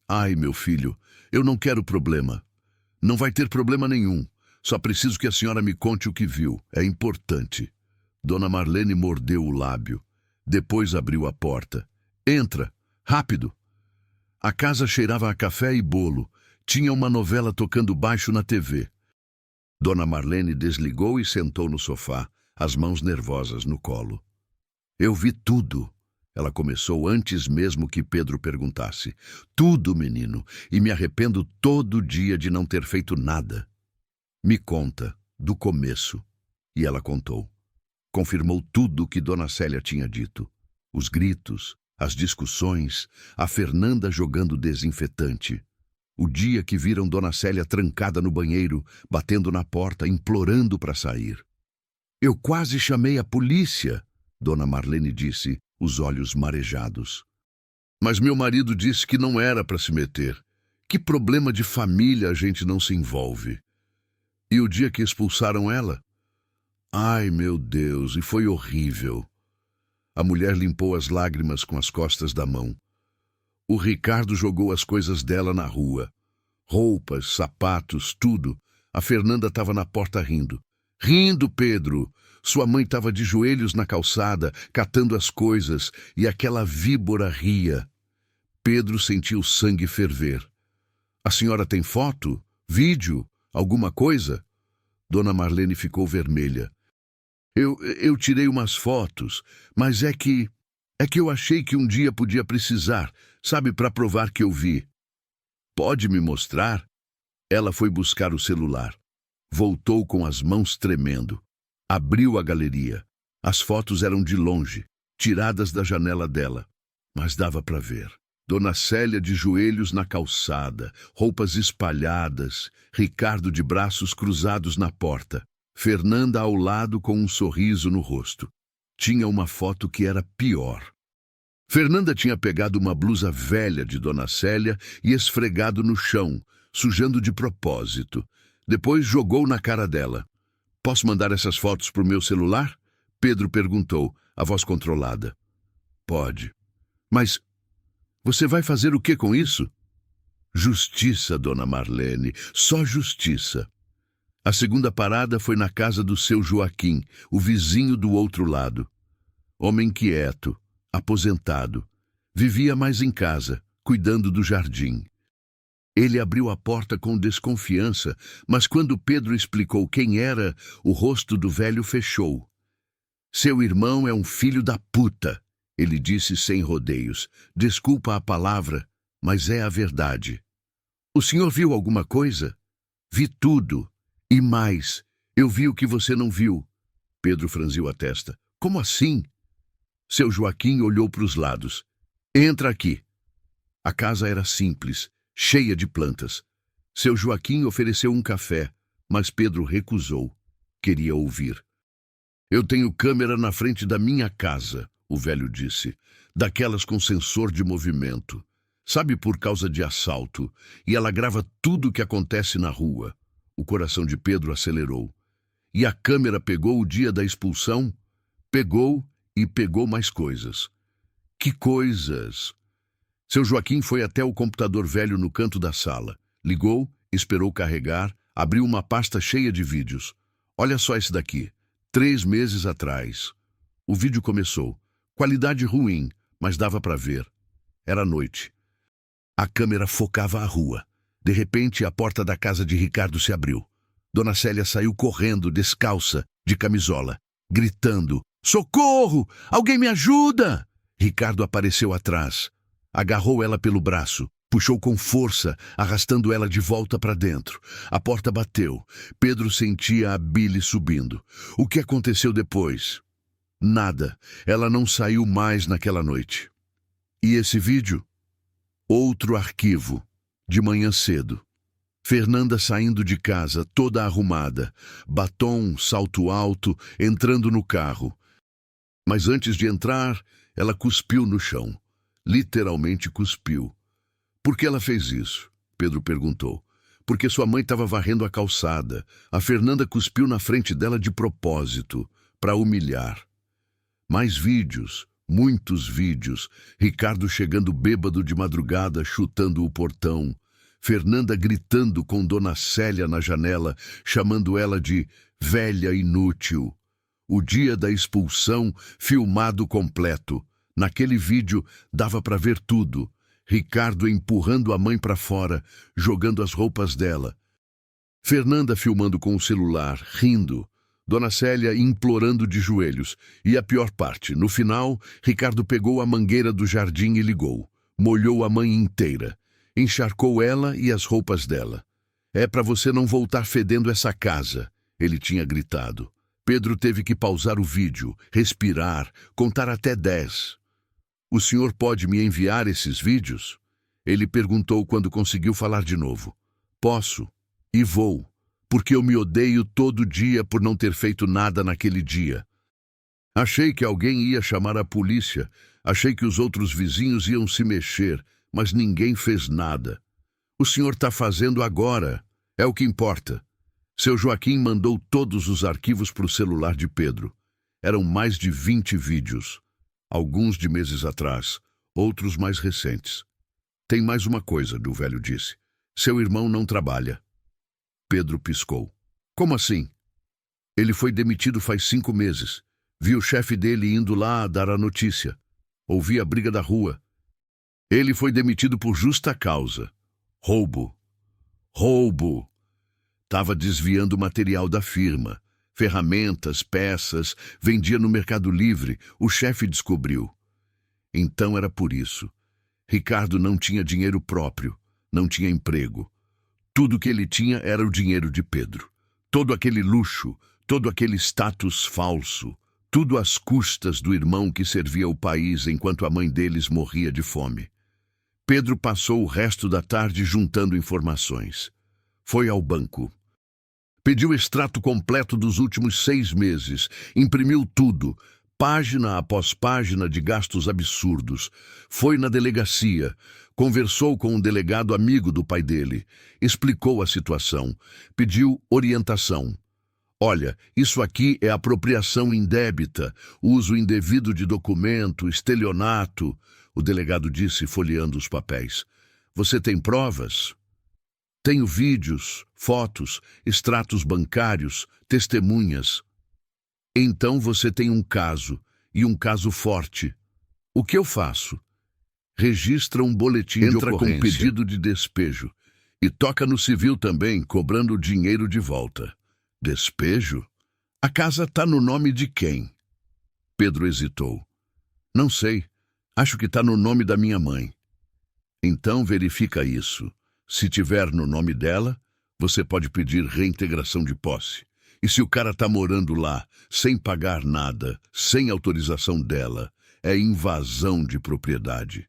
Ai, meu filho, eu não quero problema. Não vai ter problema nenhum. Só preciso que a senhora me conte o que viu. É importante. Dona Marlene mordeu o lábio. Depois abriu a porta. Entra, rápido. A casa cheirava a café e bolo. Tinha uma novela tocando baixo na TV. Dona Marlene desligou e sentou no sofá, as mãos nervosas no colo. Eu vi tudo. Ela começou antes mesmo que Pedro perguntasse. Tudo, menino, e me arrependo todo dia de não ter feito nada. Me conta, do começo. E ela contou. Confirmou tudo o que Dona Célia tinha dito. Os gritos, as discussões, a Fernanda jogando desinfetante. O dia que viram Dona Célia trancada no banheiro, batendo na porta, implorando para sair. Eu quase chamei a polícia, Dona Marlene disse, os olhos marejados. Mas meu marido disse que não era para se meter. Que problema de família a gente não se envolve. E o dia que expulsaram ela? Ai, meu Deus, e foi horrível. A mulher limpou as lágrimas com as costas da mão. O Ricardo jogou as coisas dela na rua. Roupas, sapatos, tudo. A Fernanda estava na porta rindo. Rindo, Pedro! Sua mãe estava de joelhos na calçada, catando as coisas, e aquela víbora ria. Pedro sentiu o sangue ferver. A senhora tem foto? Vídeo? Alguma coisa? Dona Marlene ficou vermelha. Eu tirei umas fotos, mas é que eu achei que um dia podia precisar, sabe, para provar que eu vi. Pode me mostrar? Ela foi buscar o celular. Voltou com as mãos tremendo. Abriu a galeria. As fotos eram de longe, tiradas da janela dela, mas dava para ver. Dona Célia de joelhos na calçada, roupas espalhadas, Ricardo de braços cruzados na porta, Fernanda ao lado com um sorriso no rosto. Tinha uma foto que era pior. Fernanda tinha pegado uma blusa velha de Dona Célia e esfregado no chão, sujando de propósito. Depois jogou na cara dela. Posso mandar essas fotos para o meu celular? Pedro perguntou, a voz controlada. Pode. Mas você vai fazer o que com isso? Justiça, Dona Marlene, só justiça. A segunda parada foi na casa do seu Joaquim, o vizinho do outro lado. Homem quieto, aposentado. Vivia mais em casa, cuidando do jardim. Ele abriu a porta com desconfiança, mas quando Pedro explicou quem era, o rosto do velho fechou. Seu irmão é um filho da puta, ele disse sem rodeios. Desculpa a palavra, mas é a verdade. O senhor viu alguma coisa? Vi tudo. E mais, eu vi o que você não viu. Pedro franziu a testa. Como assim? Seu Joaquim olhou para os lados. Entra aqui. A casa era simples, cheia de plantas. Seu Joaquim ofereceu um café, mas Pedro recusou. Queria ouvir. Eu tenho câmera na frente da minha casa, o velho disse, daquelas com sensor de movimento. Sabe, por causa de assalto, e ela grava tudo o que acontece na rua. O coração de Pedro acelerou. E a câmera pegou o dia da expulsão? Pegou e pegou mais coisas. Que coisas! Seu Joaquim foi até o computador velho no canto da sala. Ligou, esperou carregar, abriu uma pasta cheia de vídeos. Olha só esse daqui. 3 meses atrás. O vídeo começou. Qualidade ruim, mas dava para ver. Era noite. A câmera focava a rua. De repente, a porta da casa de Ricardo se abriu. Dona Célia saiu correndo, descalça, de camisola, gritando: Socorro! Alguém me ajuda! Ricardo apareceu atrás. Agarrou ela pelo braço, puxou com força, arrastando ela de volta para dentro. A porta bateu. Pedro sentia a bile subindo. O que aconteceu depois? Nada. Ela não saiu mais naquela noite. E esse vídeo? Outro arquivo. De manhã cedo. Fernanda saindo de casa, toda arrumada. Batom, salto alto, entrando no carro. Mas antes de entrar, ela cuspiu no chão. Literalmente cuspiu. Por que ela fez isso? Pedro perguntou. Porque sua mãe estava varrendo a calçada. A Fernanda cuspiu na frente dela de propósito, para humilhar. Mais vídeos. Muitos vídeos. Ricardo chegando bêbado de madrugada, chutando o portão. Fernanda gritando com Dona Célia na janela, chamando ela de velha inútil. O dia da expulsão, filmado completo. Naquele vídeo, dava para ver tudo. Ricardo empurrando a mãe para fora, jogando as roupas dela. Fernanda filmando com o celular, rindo. Dona Célia implorando de joelhos. E a pior parte, no final, Ricardo pegou a mangueira do jardim e ligou. Molhou a mãe inteira. Encharcou ela e as roupas dela. É para você não voltar fedendo essa casa, ele tinha gritado. Pedro teve que pausar o vídeo, respirar, contar até 10. O senhor pode me enviar esses vídeos? Ele perguntou quando conseguiu falar de novo. Posso. E vou. Porque eu me odeio todo dia por não ter feito nada naquele dia. Achei que alguém ia chamar a polícia, achei que os outros vizinhos iam se mexer, mas ninguém fez nada. O senhor está fazendo agora, é o que importa. Seu Joaquim mandou todos os arquivos para o celular de Pedro. Eram mais de 20 vídeos, alguns de meses atrás, outros mais recentes. Tem mais uma coisa, o velho disse. Seu irmão não trabalha. Pedro piscou. Como assim? Ele foi demitido faz 5 meses. Vi o chefe dele indo lá dar a notícia. Ouvi a briga da rua. Ele foi demitido por justa causa. Roubo. Roubo. Estava desviando material da firma. Ferramentas, peças, vendia no Mercado Livre. O chefe descobriu. Então era por isso. Ricardo não tinha dinheiro próprio, não tinha emprego. Tudo que ele tinha era o dinheiro de Pedro. Todo aquele luxo, todo aquele status falso, tudo às custas do irmão que servia o país enquanto a mãe deles morria de fome. Pedro passou o resto da tarde juntando informações. Foi ao banco. Pediu extrato completo dos últimos 6 meses, imprimiu tudo, página após página de gastos absurdos. Foi na delegacia, conversou com um delegado amigo do pai dele, explicou a situação, pediu orientação. Olha, isso aqui é apropriação indébita, uso indevido de documento, estelionato, o delegado disse, folheando os papéis. Você tem provas? Tenho vídeos, fotos, extratos bancários, testemunhas. Então você tem um caso, e um caso forte. O que eu faço? Registra um boletim de ocorrência. Entra com pedido de despejo. E toca no civil também, cobrando o dinheiro de volta. Despejo? A casa está no nome de quem? Pedro hesitou. Não sei. Acho que está no nome da minha mãe. Então verifica isso. Se tiver no nome dela, você pode pedir reintegração de posse. E se o cara está morando lá, sem pagar nada, sem autorização dela, é invasão de propriedade.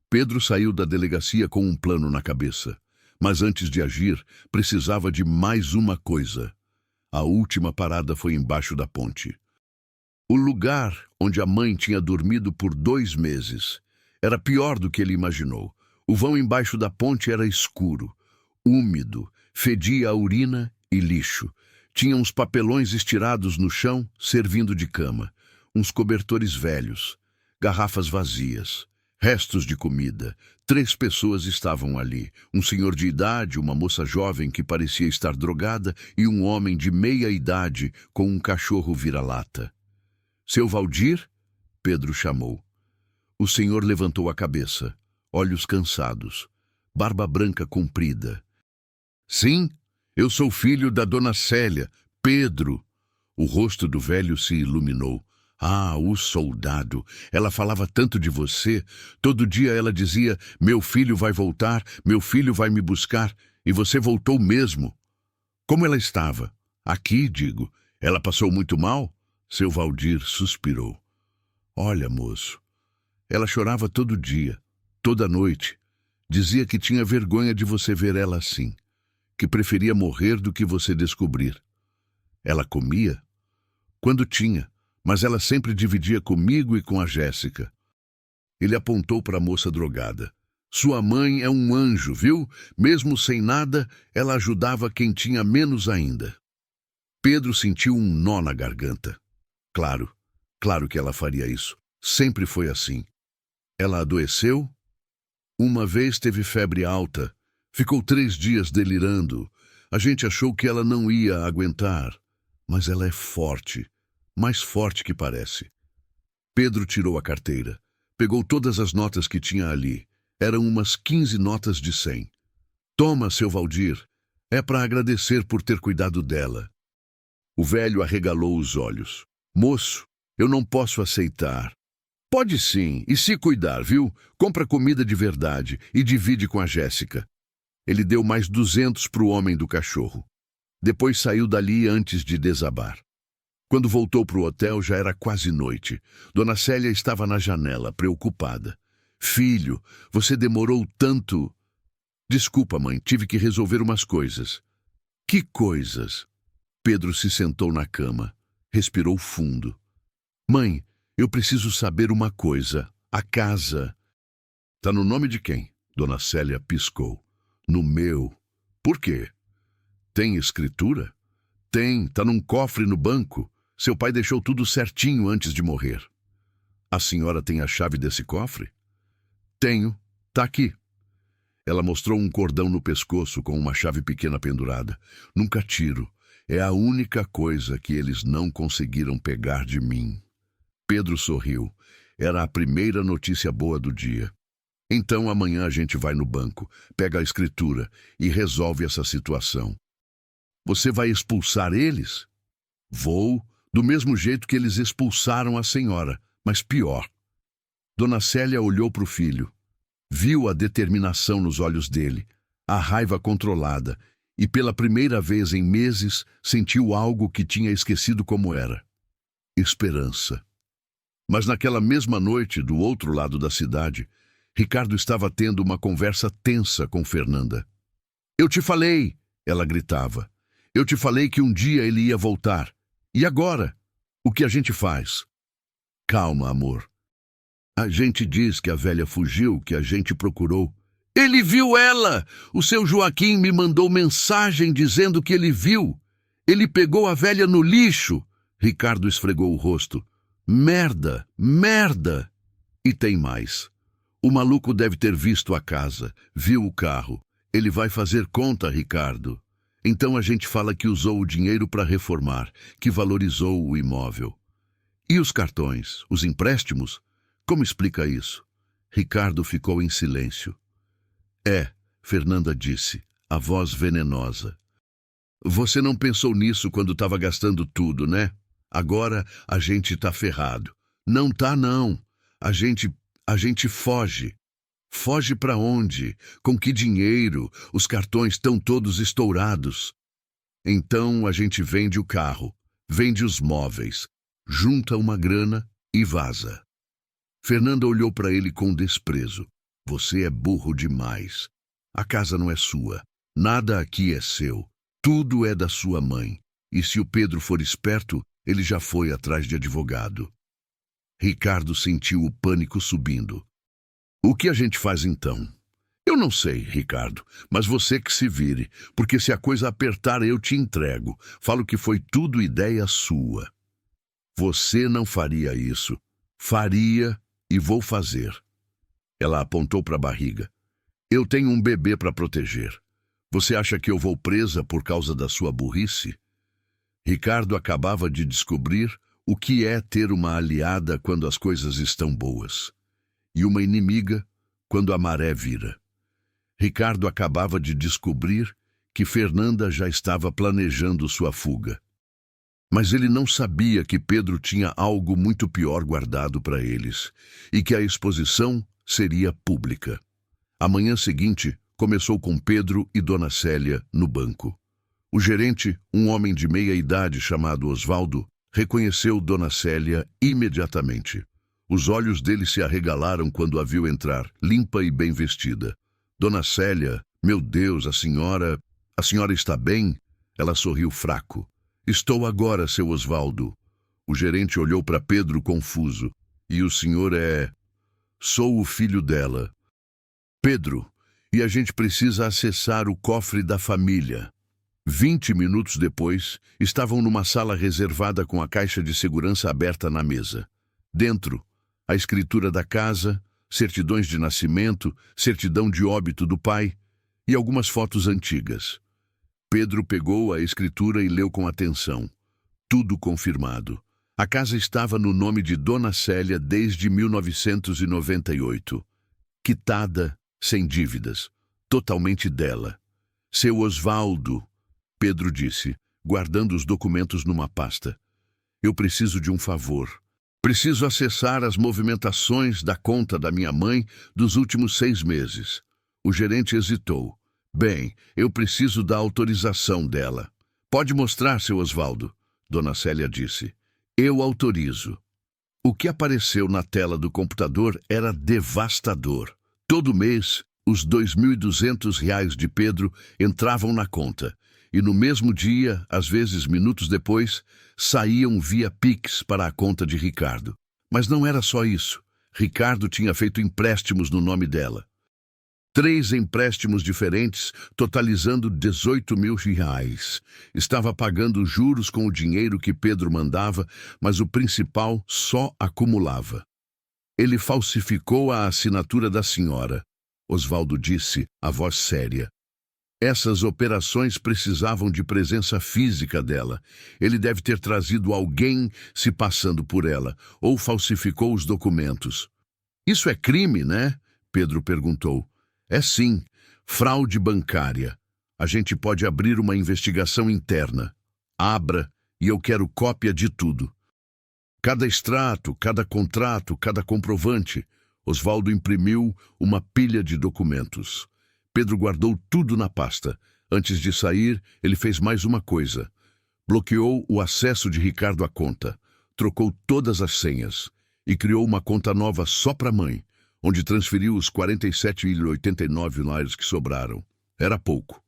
Pedro saiu da delegacia com um plano na cabeça. Mas antes de agir, precisava de mais uma coisa. A última parada foi embaixo da ponte. O lugar onde a mãe tinha dormido por 2 meses era pior do que ele imaginou. O vão embaixo da ponte era escuro, úmido, fedia a urina e lixo. Tinha uns papelões estirados no chão, servindo de cama, uns cobertores velhos, garrafas vazias, restos de comida. 3 pessoas estavam ali, um senhor de idade, uma moça jovem que parecia estar drogada e um homem de meia idade com um cachorro vira-lata. Seu Valdir? Pedro chamou. O senhor levantou a cabeça, olhos cansados, barba branca comprida. Sim, eu sou filho da dona Célia, Pedro. O rosto do velho se iluminou. Ah, o soldado. Ela falava tanto de você. Todo dia ela dizia, meu filho vai voltar, meu filho vai me buscar. E você voltou mesmo. Como ela estava? Aqui, digo. Ela passou muito mal? Seu Valdir suspirou. Olha, moço, ela chorava todo dia, toda noite. Dizia que tinha vergonha de você ver ela assim, que preferia morrer do que você descobrir. Ela comia? Quando tinha, mas ela sempre dividia comigo e com a Jéssica. Ele apontou para a moça drogada. Sua mãe é um anjo, viu? Mesmo sem nada, ela ajudava quem tinha menos ainda. Pedro sentiu um nó na garganta. Claro que ela faria isso. Sempre foi assim. Ela adoeceu? Uma vez teve febre alta. Ficou 3 dias delirando. A gente achou que ela não ia aguentar. Mas ela é forte. Mais forte que parece. Pedro tirou a carteira. Pegou todas as notas que tinha ali. Eram umas 15 notas de 100. Toma, seu Valdir. É para agradecer por ter cuidado dela. O velho arregalou os olhos. Moço, eu não posso aceitar. Pode sim, e se cuidar, viu? Compra comida de verdade e divide com a Jéssica. Ele deu mais 200 para o homem do cachorro. Depois saiu dali antes de desabar. Quando voltou para o hotel já era quase noite. Dona Célia estava na janela, preocupada. Filho, você demorou tanto. Desculpa, mãe, tive que resolver umas coisas. Que coisas? Pedro se sentou na cama, respirou fundo. Mãe, eu preciso saber uma coisa. A casa... Tá no nome de quem? Dona Célia piscou. No meu. Por quê? Tem escritura? Tem, tá num cofre no banco. Seu pai deixou tudo certinho antes de morrer. A senhora tem a chave desse cofre? Tenho. Tá aqui. Ela mostrou um cordão no pescoço com uma chave pequena pendurada. Nunca tiro. É a única coisa que eles não conseguiram pegar de mim. Pedro sorriu. Era a primeira notícia boa do dia. Então amanhã a gente vai no banco, pega a escritura e resolve essa situação. Você vai expulsar eles? Vou, do mesmo jeito que eles expulsaram a senhora, mas pior. Dona Célia olhou para o filho. Viu a determinação nos olhos dele, a raiva controlada, e pela primeira vez em meses sentiu algo que tinha esquecido como era. Esperança. Mas naquela mesma noite, do outro lado da cidade, Ricardo estava tendo uma conversa tensa com Fernanda. Eu te falei, ela gritava. Eu te falei que um dia ele ia voltar. E agora? O que a gente faz? Calma, amor. A gente diz que a velha fugiu, que a gente procurou. Ele viu ela! O seu Joaquim me mandou mensagem dizendo que ele viu. Ele pegou a velha no lixo. Ricardo esfregou o rosto. Merda, merda! E tem mais. O maluco deve ter visto a casa, viu o carro. Ele vai fazer conta, Ricardo. Então a gente fala que usou o dinheiro para reformar, que valorizou o imóvel. E os cartões, os empréstimos? Como explica isso? Ricardo ficou em silêncio. Fernanda disse, a voz venenosa. Você não pensou nisso quando estava gastando tudo, né? Agora a gente tá ferrado. Não tá, não. A gente foge. Foge para onde? Com que dinheiro? Os cartões estão todos estourados. Então a gente vende o carro, vende os móveis, junta uma grana e vaza. Fernanda olhou para ele com desprezo. Você é burro demais. A casa não é sua. Nada aqui é seu. Tudo é da sua mãe. E se o Pedro for esperto, ele já foi atrás de advogado. Ricardo sentiu o pânico subindo. O que a gente faz então? Eu não sei, Ricardo, mas você que se vire, porque se a coisa apertar eu te entrego. Falo que foi tudo ideia sua. Você não faria isso. Faria e vou fazer. Ela apontou para a barriga. Eu tenho um bebê para proteger. Você acha que eu vou presa por causa da sua burrice? Ricardo acabava de descobrir o que é ter uma aliada quando as coisas estão boas, e uma inimiga quando a maré vira. Ricardo acabava de descobrir que Fernanda já estava planejando sua fuga. Mas ele não sabia que Pedro tinha algo muito pior guardado para eles, e que a exposição seria pública. A manhã seguinte começou com Pedro e Dona Célia no banco. O gerente, um homem de meia idade chamado Osvaldo, reconheceu Dona Célia imediatamente. Os olhos dele se arregalaram quando a viu entrar, limpa e bem vestida. Dona Célia, meu Deus, a senhora está bem? Ela sorriu fraco. Estou agora, seu Osvaldo. O gerente olhou para Pedro confuso. E o senhor é... Sou o filho dela. Pedro, e a gente precisa acessar o cofre da família. 20 minutos depois, estavam numa sala reservada com a caixa de segurança aberta na mesa. Dentro, a escritura da casa, certidões de nascimento, certidão de óbito do pai e algumas fotos antigas. Pedro pegou a escritura e leu com atenção. Tudo confirmado. A casa estava no nome de Dona Célia desde 1998. Quitada, sem dívidas. Totalmente dela. Seu Osvaldo, Pedro disse, guardando os documentos numa pasta. Eu preciso de um favor. Preciso acessar as movimentações da conta da minha mãe dos últimos 6 meses. O gerente hesitou. Bem, eu preciso da autorização dela. Pode mostrar, seu Osvaldo, Dona Célia disse. Eu autorizo. O que apareceu na tela do computador era devastador. Todo mês, os R$ 2.200 de Pedro entravam na conta. E no mesmo dia, às vezes minutos depois, saíam via Pix para a conta de Ricardo. Mas não era só isso. Ricardo tinha feito empréstimos no nome dela. 3 empréstimos diferentes, totalizando R$ 18.000. Estava pagando juros com o dinheiro que Pedro mandava, mas o principal só acumulava. Ele falsificou a assinatura da senhora, Osvaldo disse, a voz séria. Essas operações precisavam de presença física dela. Ele deve ter trazido alguém se passando por ela, ou falsificou os documentos. Isso é crime, né? Pedro perguntou. É sim, fraude bancária. A gente pode abrir uma investigação interna. Abra, e eu quero cópia de tudo. Cada extrato, cada contrato, cada comprovante. Osvaldo imprimiu uma pilha de documentos. Pedro guardou tudo na pasta. Antes de sair, ele fez mais uma coisa. Bloqueou o acesso de Ricardo à conta, trocou todas as senhas e criou uma conta nova só para a mãe, onde transferiu os R$ 47,89 que sobraram. Era pouco,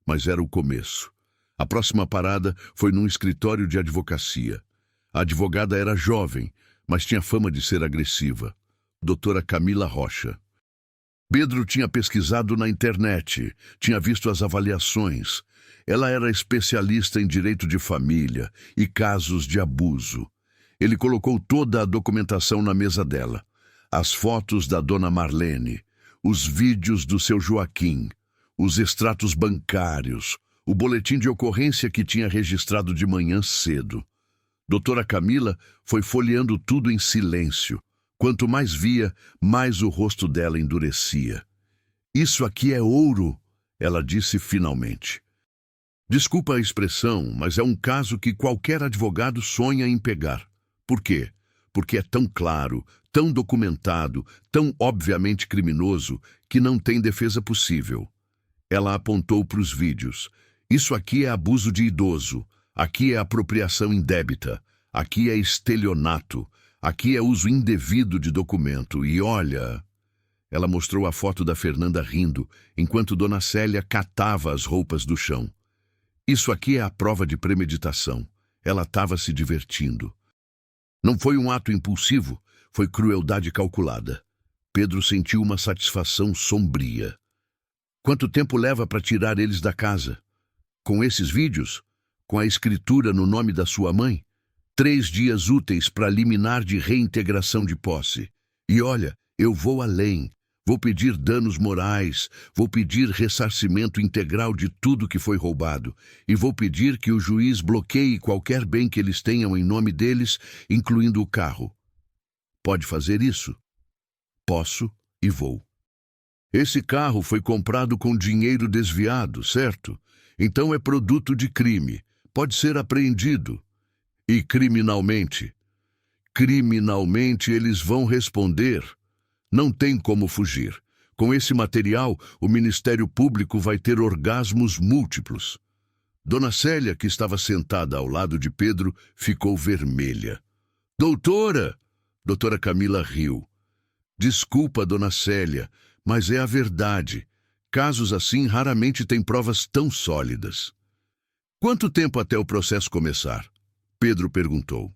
mas era o começo. A próxima parada foi num escritório de advocacia. A advogada era jovem, mas tinha fama de ser agressiva. Doutora Camila Rocha. Pedro tinha pesquisado na internet, tinha visto as avaliações. Ela era especialista em direito de família e casos de abuso. Ele colocou toda a documentação na mesa dela. As fotos da dona Marlene, os vídeos do seu Joaquim, os extratos bancários, o boletim de ocorrência que tinha registrado de manhã cedo. Doutora Camila foi folheando tudo em silêncio. Quanto mais via, mais o rosto dela endurecia. "Isso aqui é ouro", ela disse finalmente. Desculpa a expressão, mas é um caso que qualquer advogado sonha em pegar. Por quê? Porque é tão claro, tão documentado, tão obviamente criminoso, que não tem defesa possível. Ela apontou para os vídeos. "Isso aqui é abuso de idoso. Aqui é apropriação indébita. Aqui é estelionato. Aqui é uso indevido de documento. E olha..." Ela mostrou a foto da Fernanda rindo, enquanto Dona Célia catava as roupas do chão. "Isso aqui é a prova de premeditação. Ela estava se divertindo. Não foi um ato impulsivo, foi crueldade calculada." Pedro sentiu uma satisfação sombria. "Quanto tempo leva para tirar eles da casa? Com esses vídeos? Com a escritura no nome da sua mãe? 3 dias úteis para liminar de reintegração de posse. E olha, eu vou além. Vou pedir danos morais, vou pedir ressarcimento integral de tudo que foi roubado, e vou pedir que o juiz bloqueie qualquer bem que eles tenham em nome deles, incluindo o carro. Pode fazer isso?" "Posso e vou." "Esse carro foi comprado com dinheiro desviado, certo? Então é produto de crime. Pode ser apreendido. E criminalmente? Criminalmente eles vão responder. Não tem como fugir. Com esse material, o Ministério Público vai ter orgasmos múltiplos." Dona Célia, que estava sentada ao lado de Pedro, ficou vermelha. "Doutora!" Doutora Camila riu. "Desculpa, Dona Célia, mas é a verdade. Casos assim raramente têm provas tão sólidas." "Quanto tempo até o processo começar?" Pedro perguntou.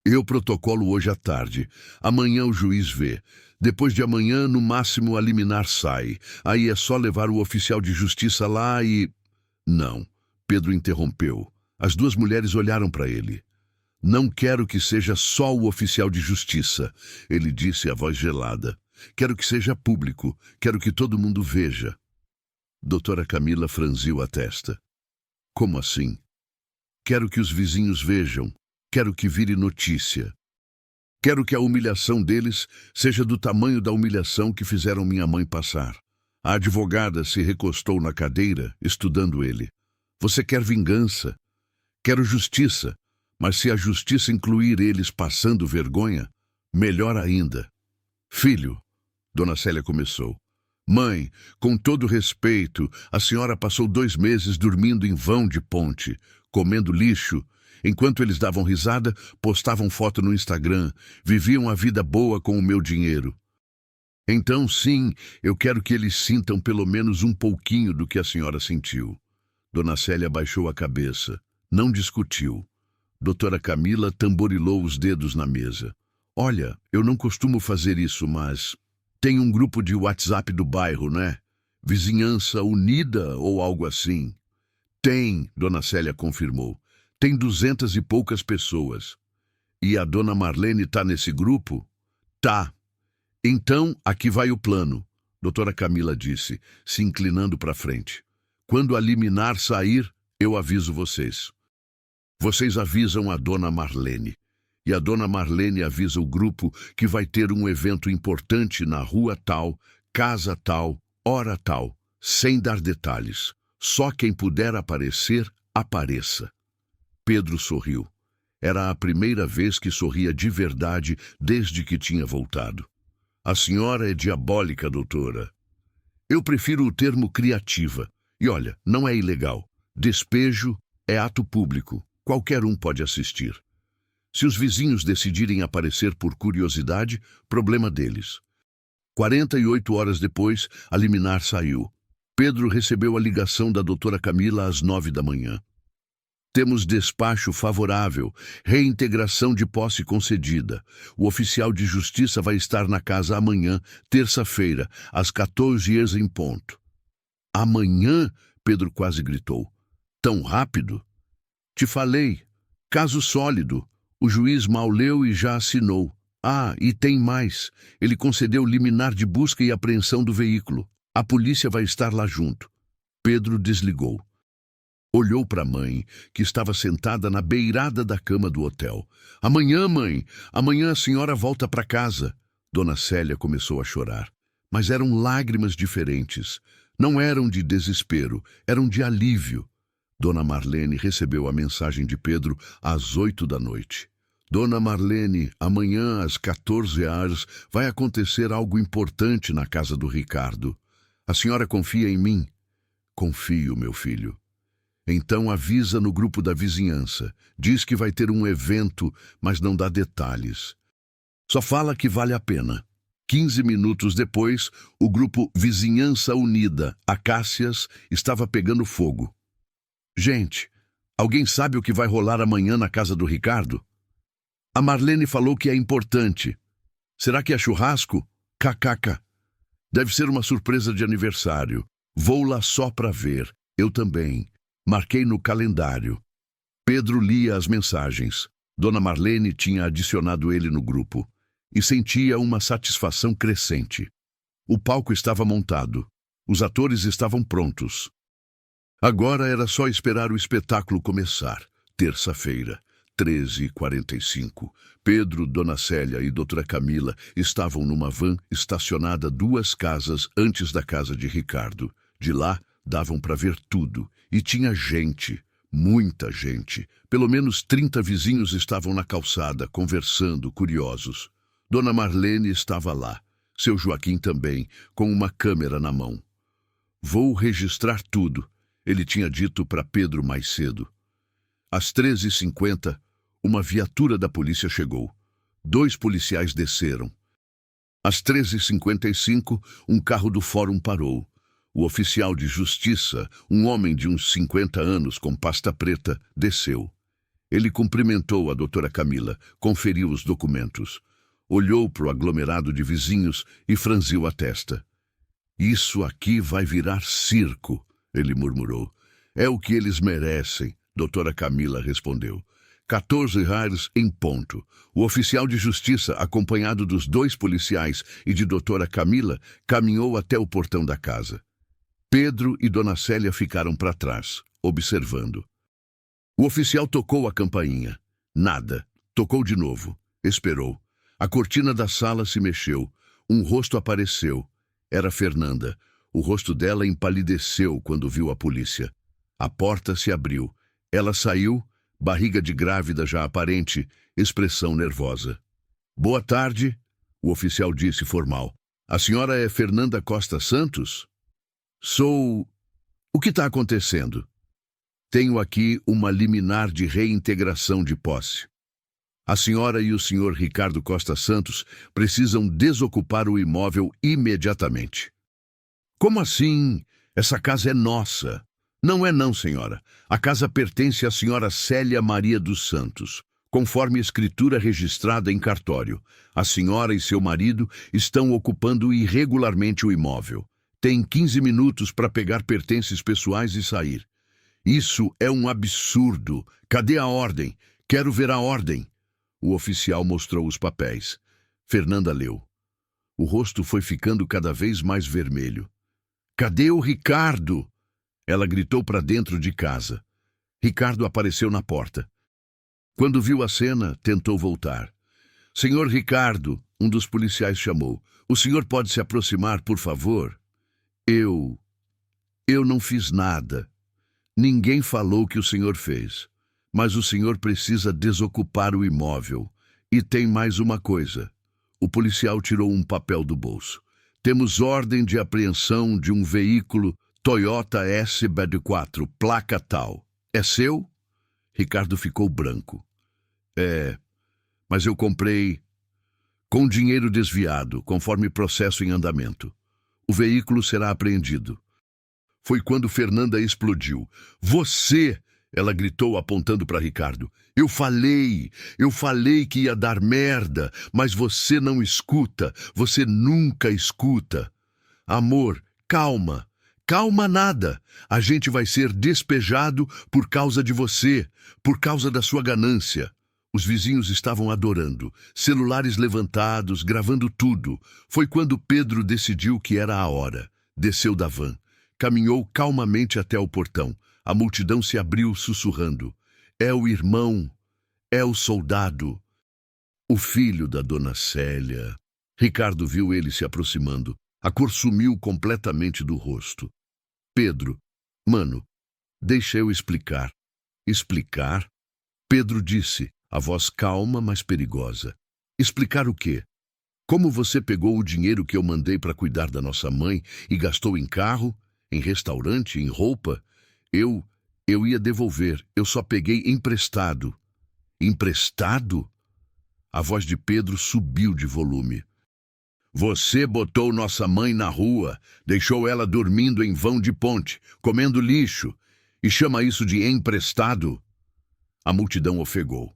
"Eu protocolo hoje à tarde. Amanhã o juiz vê. Depois de amanhã, no máximo, a liminar sai. Aí é só levar o oficial de justiça lá e..." "Não." Pedro interrompeu. As duas mulheres olharam para ele. "Não quero que seja só o oficial de justiça", ele disse, a voz gelada. "Quero que seja público. Quero que todo mundo veja." Doutora Camila franziu a testa. "Como assim?" "Quero que os vizinhos vejam. Quero que vire notícia. Quero que a humilhação deles seja do tamanho da humilhação que fizeram minha mãe passar." A advogada se recostou na cadeira, estudando ele. "Você quer vingança? Quero justiça. Mas se a justiça incluir eles passando vergonha, melhor ainda." "Filho", Dona Célia começou. "Mãe, com todo respeito, a senhora passou 2 meses dormindo em vão de ponte, comendo lixo. Enquanto eles davam risada, postavam foto no Instagram, viviam a vida boa com o meu dinheiro. Então, sim, eu quero que eles sintam pelo menos um pouquinho do que a senhora sentiu." Dona Célia baixou a cabeça. Não discutiu. Doutora Camila tamborilou os dedos na mesa. "Olha, eu não costumo fazer isso, mas... tem um grupo de WhatsApp do bairro, né? Vizinhança Unida ou algo assim?" "Tem", Dona Célia confirmou. "Tem 200 e poucas pessoas." "E a dona Marlene tá nesse grupo?" "Tá." "Então, aqui vai o plano", doutora Camila disse, se inclinando para frente. "Quando a liminar sair, eu aviso vocês. Vocês avisam a dona Marlene. E a dona Marlene avisa o grupo que vai ter um evento importante na rua tal, casa tal, hora tal, sem dar detalhes. Só quem puder aparecer, apareça." Pedro sorriu. Era a primeira vez que sorria de verdade desde que tinha voltado. "A senhora é diabólica, doutora." "Eu prefiro o termo criativa. E olha, não é ilegal. Despejo é ato público. Qualquer um pode assistir. Se os vizinhos decidirem aparecer por curiosidade, problema deles." 48 horas depois, a liminar saiu. Pedro recebeu a ligação da doutora Camila às 9 da manhã. Temos despacho favorável, reintegração de posse concedida. O oficial de justiça vai estar na casa amanhã, terça-feira, às 14 horas em ponto. Amanhã? Pedro quase gritou. Tão rápido? Te falei. Caso sólido. O juiz mal leu e já assinou. Ah, e tem mais. Ele concedeu liminar de busca e apreensão do veículo. A polícia vai estar lá junto. Pedro desligou. Olhou para a mãe, que estava sentada na beirada da cama do hotel. Amanhã, mãe, amanhã a senhora volta para casa. Dona Célia começou a chorar. Mas eram lágrimas diferentes. Não eram de desespero, eram de alívio. Dona Marlene recebeu a mensagem de Pedro às 8 da noite. Dona Marlene, amanhã às 14 horas vai acontecer algo importante na casa do Ricardo. A senhora confia em mim? Confio, meu filho. Então avisa no grupo da vizinhança. Diz que vai ter um evento, mas não dá detalhes. Só fala que vale a pena. 15 minutos depois, o grupo Vizinhança Unida, Acácias, estava pegando fogo. Gente, alguém sabe o que vai rolar amanhã na casa do Ricardo? A Marlene falou que é importante. Será que é churrasco? KKK. Deve ser uma surpresa de aniversário. Vou lá só para ver. Eu também. Marquei no calendário. Pedro lia as mensagens. Dona Marlene tinha adicionado ele no grupo e sentia uma satisfação crescente. O palco estava montado. Os atores estavam prontos. Agora era só esperar o espetáculo começar. Terça-feira, 13h45. Pedro, Dona Célia e Doutora Camila estavam numa van estacionada 2 casas antes da casa de Ricardo. De lá, davam para ver tudo. E tinha gente, muita gente. Pelo menos 30 vizinhos estavam na calçada, conversando, curiosos. Dona Marlene estava lá. Seu Joaquim também, com uma câmera na mão. Vou registrar tudo, ele tinha dito para Pedro mais cedo. Às 13h50, uma viatura da polícia chegou. 2 policiais desceram. Às 13h55, um carro do fórum parou. O oficial de justiça, um homem de uns 50 anos com pasta preta, desceu. Ele cumprimentou a doutora Camila, conferiu os documentos. Olhou para o aglomerado de vizinhos e franziu a testa. Isso aqui vai virar circo, ele murmurou. É o que eles merecem, doutora Camila respondeu. 14h em ponto. O oficial de justiça, acompanhado dos 2 policiais e de doutora Camila, caminhou até o portão da casa. Pedro e Dona Célia ficaram para trás, observando. O oficial tocou a campainha. Nada. Tocou de novo. Esperou. A cortina da sala se mexeu. Um rosto apareceu. Era Fernanda. O rosto dela empalideceu quando viu a polícia. A porta se abriu. Ela saiu, barriga de grávida já aparente, expressão nervosa. Boa tarde, o oficial disse formal. A senhora é Fernanda Costa Santos? Sou... O que está acontecendo? Tenho aqui uma liminar de reintegração de posse. A senhora e o senhor Ricardo Costa Santos precisam desocupar o imóvel imediatamente. Como assim? Essa casa é nossa. Não é não, senhora. A casa pertence à senhora Célia Maria dos Santos, conforme escritura registrada em cartório. A senhora e seu marido estão ocupando irregularmente o imóvel. Tem 15 minutos para pegar pertences pessoais e sair. Isso é um absurdo. Cadê a ordem? Quero ver a ordem. O oficial mostrou os papéis. Fernanda leu. O rosto foi ficando cada vez mais vermelho. Cadê o Ricardo? Ela gritou para dentro de casa. Ricardo apareceu na porta. Quando viu a cena, tentou voltar. Senhor Ricardo, um dos policiais chamou. O senhor pode se aproximar, por favor? Eu não fiz nada. Ninguém falou que o senhor fez. Mas o senhor precisa desocupar o imóvel. E tem mais uma coisa. O policial tirou um papel do bolso. Temos ordem de apreensão de um veículo Toyota SB4, placa tal. É seu? Ricardo ficou branco. É, mas eu comprei com dinheiro desviado, conforme processo em andamento. O veículo será apreendido. Foi quando Fernanda explodiu. Você! Ela gritou apontando para Ricardo. Eu falei que ia dar merda, mas você não escuta, você nunca escuta. Amor, calma, calma nada. A gente vai ser despejado por causa de você, por causa da sua ganância. Os vizinhos estavam adorando, celulares levantados, gravando tudo. Foi quando Pedro decidiu que era a hora. Desceu da van, caminhou calmamente até o portão. A multidão se abriu sussurrando. É o irmão, é o soldado, o filho da dona Célia. Ricardo viu ele se aproximando. A cor sumiu completamente do rosto. Pedro, mano, deixa eu explicar. Explicar? Pedro disse, a voz calma, mas perigosa. Explicar o quê? Como você pegou o dinheiro que eu mandei para cuidar da nossa mãe e gastou em carro, em restaurante, em roupa? Eu ia devolver, eu só peguei emprestado. Emprestado? A voz de Pedro subiu de volume. Você botou nossa mãe na rua, deixou ela dormindo em vão de ponte, comendo lixo, e chama isso de emprestado? A multidão ofegou.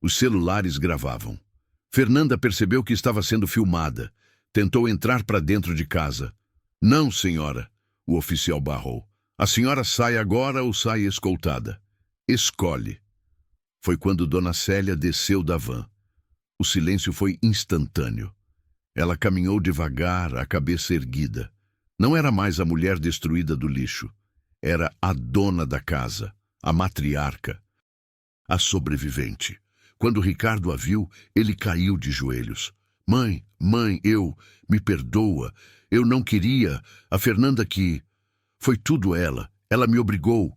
Os celulares gravavam. Fernanda percebeu que estava sendo filmada. Tentou entrar para dentro de casa. Não, senhora, o oficial barrou. A senhora sai agora ou sai escoltada? Escolhe. Foi quando Dona Célia desceu da van. O silêncio foi instantâneo. Ela caminhou devagar, a cabeça erguida. Não era mais a mulher destruída do lixo. Era a dona da casa, a matriarca, a sobrevivente. Quando Ricardo a viu, ele caiu de joelhos. Mãe, me perdoa. Eu não queria. A Fernanda que... Foi tudo ela. Ela me obrigou.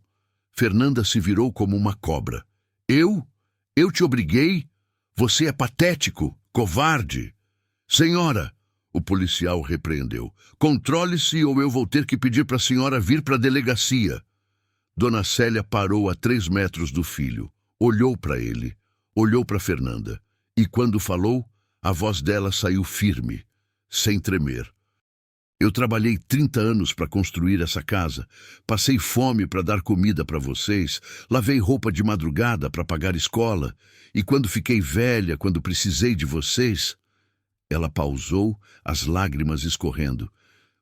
Fernanda se virou como uma cobra. Eu? Eu te obriguei? Você é patético, covarde. Senhora, o policial repreendeu. Controle-se ou eu vou ter que pedir para a senhora vir para a delegacia. Dona Célia parou a 3 metros do filho. Olhou para ele. Olhou para Fernanda. E quando falou, a voz dela saiu firme, sem tremer. Eu trabalhei 30 anos para construir essa casa. Passei fome para dar comida para vocês. Lavei roupa de madrugada para pagar escola. E quando fiquei velha, quando precisei de vocês... Ela pausou, as lágrimas escorrendo.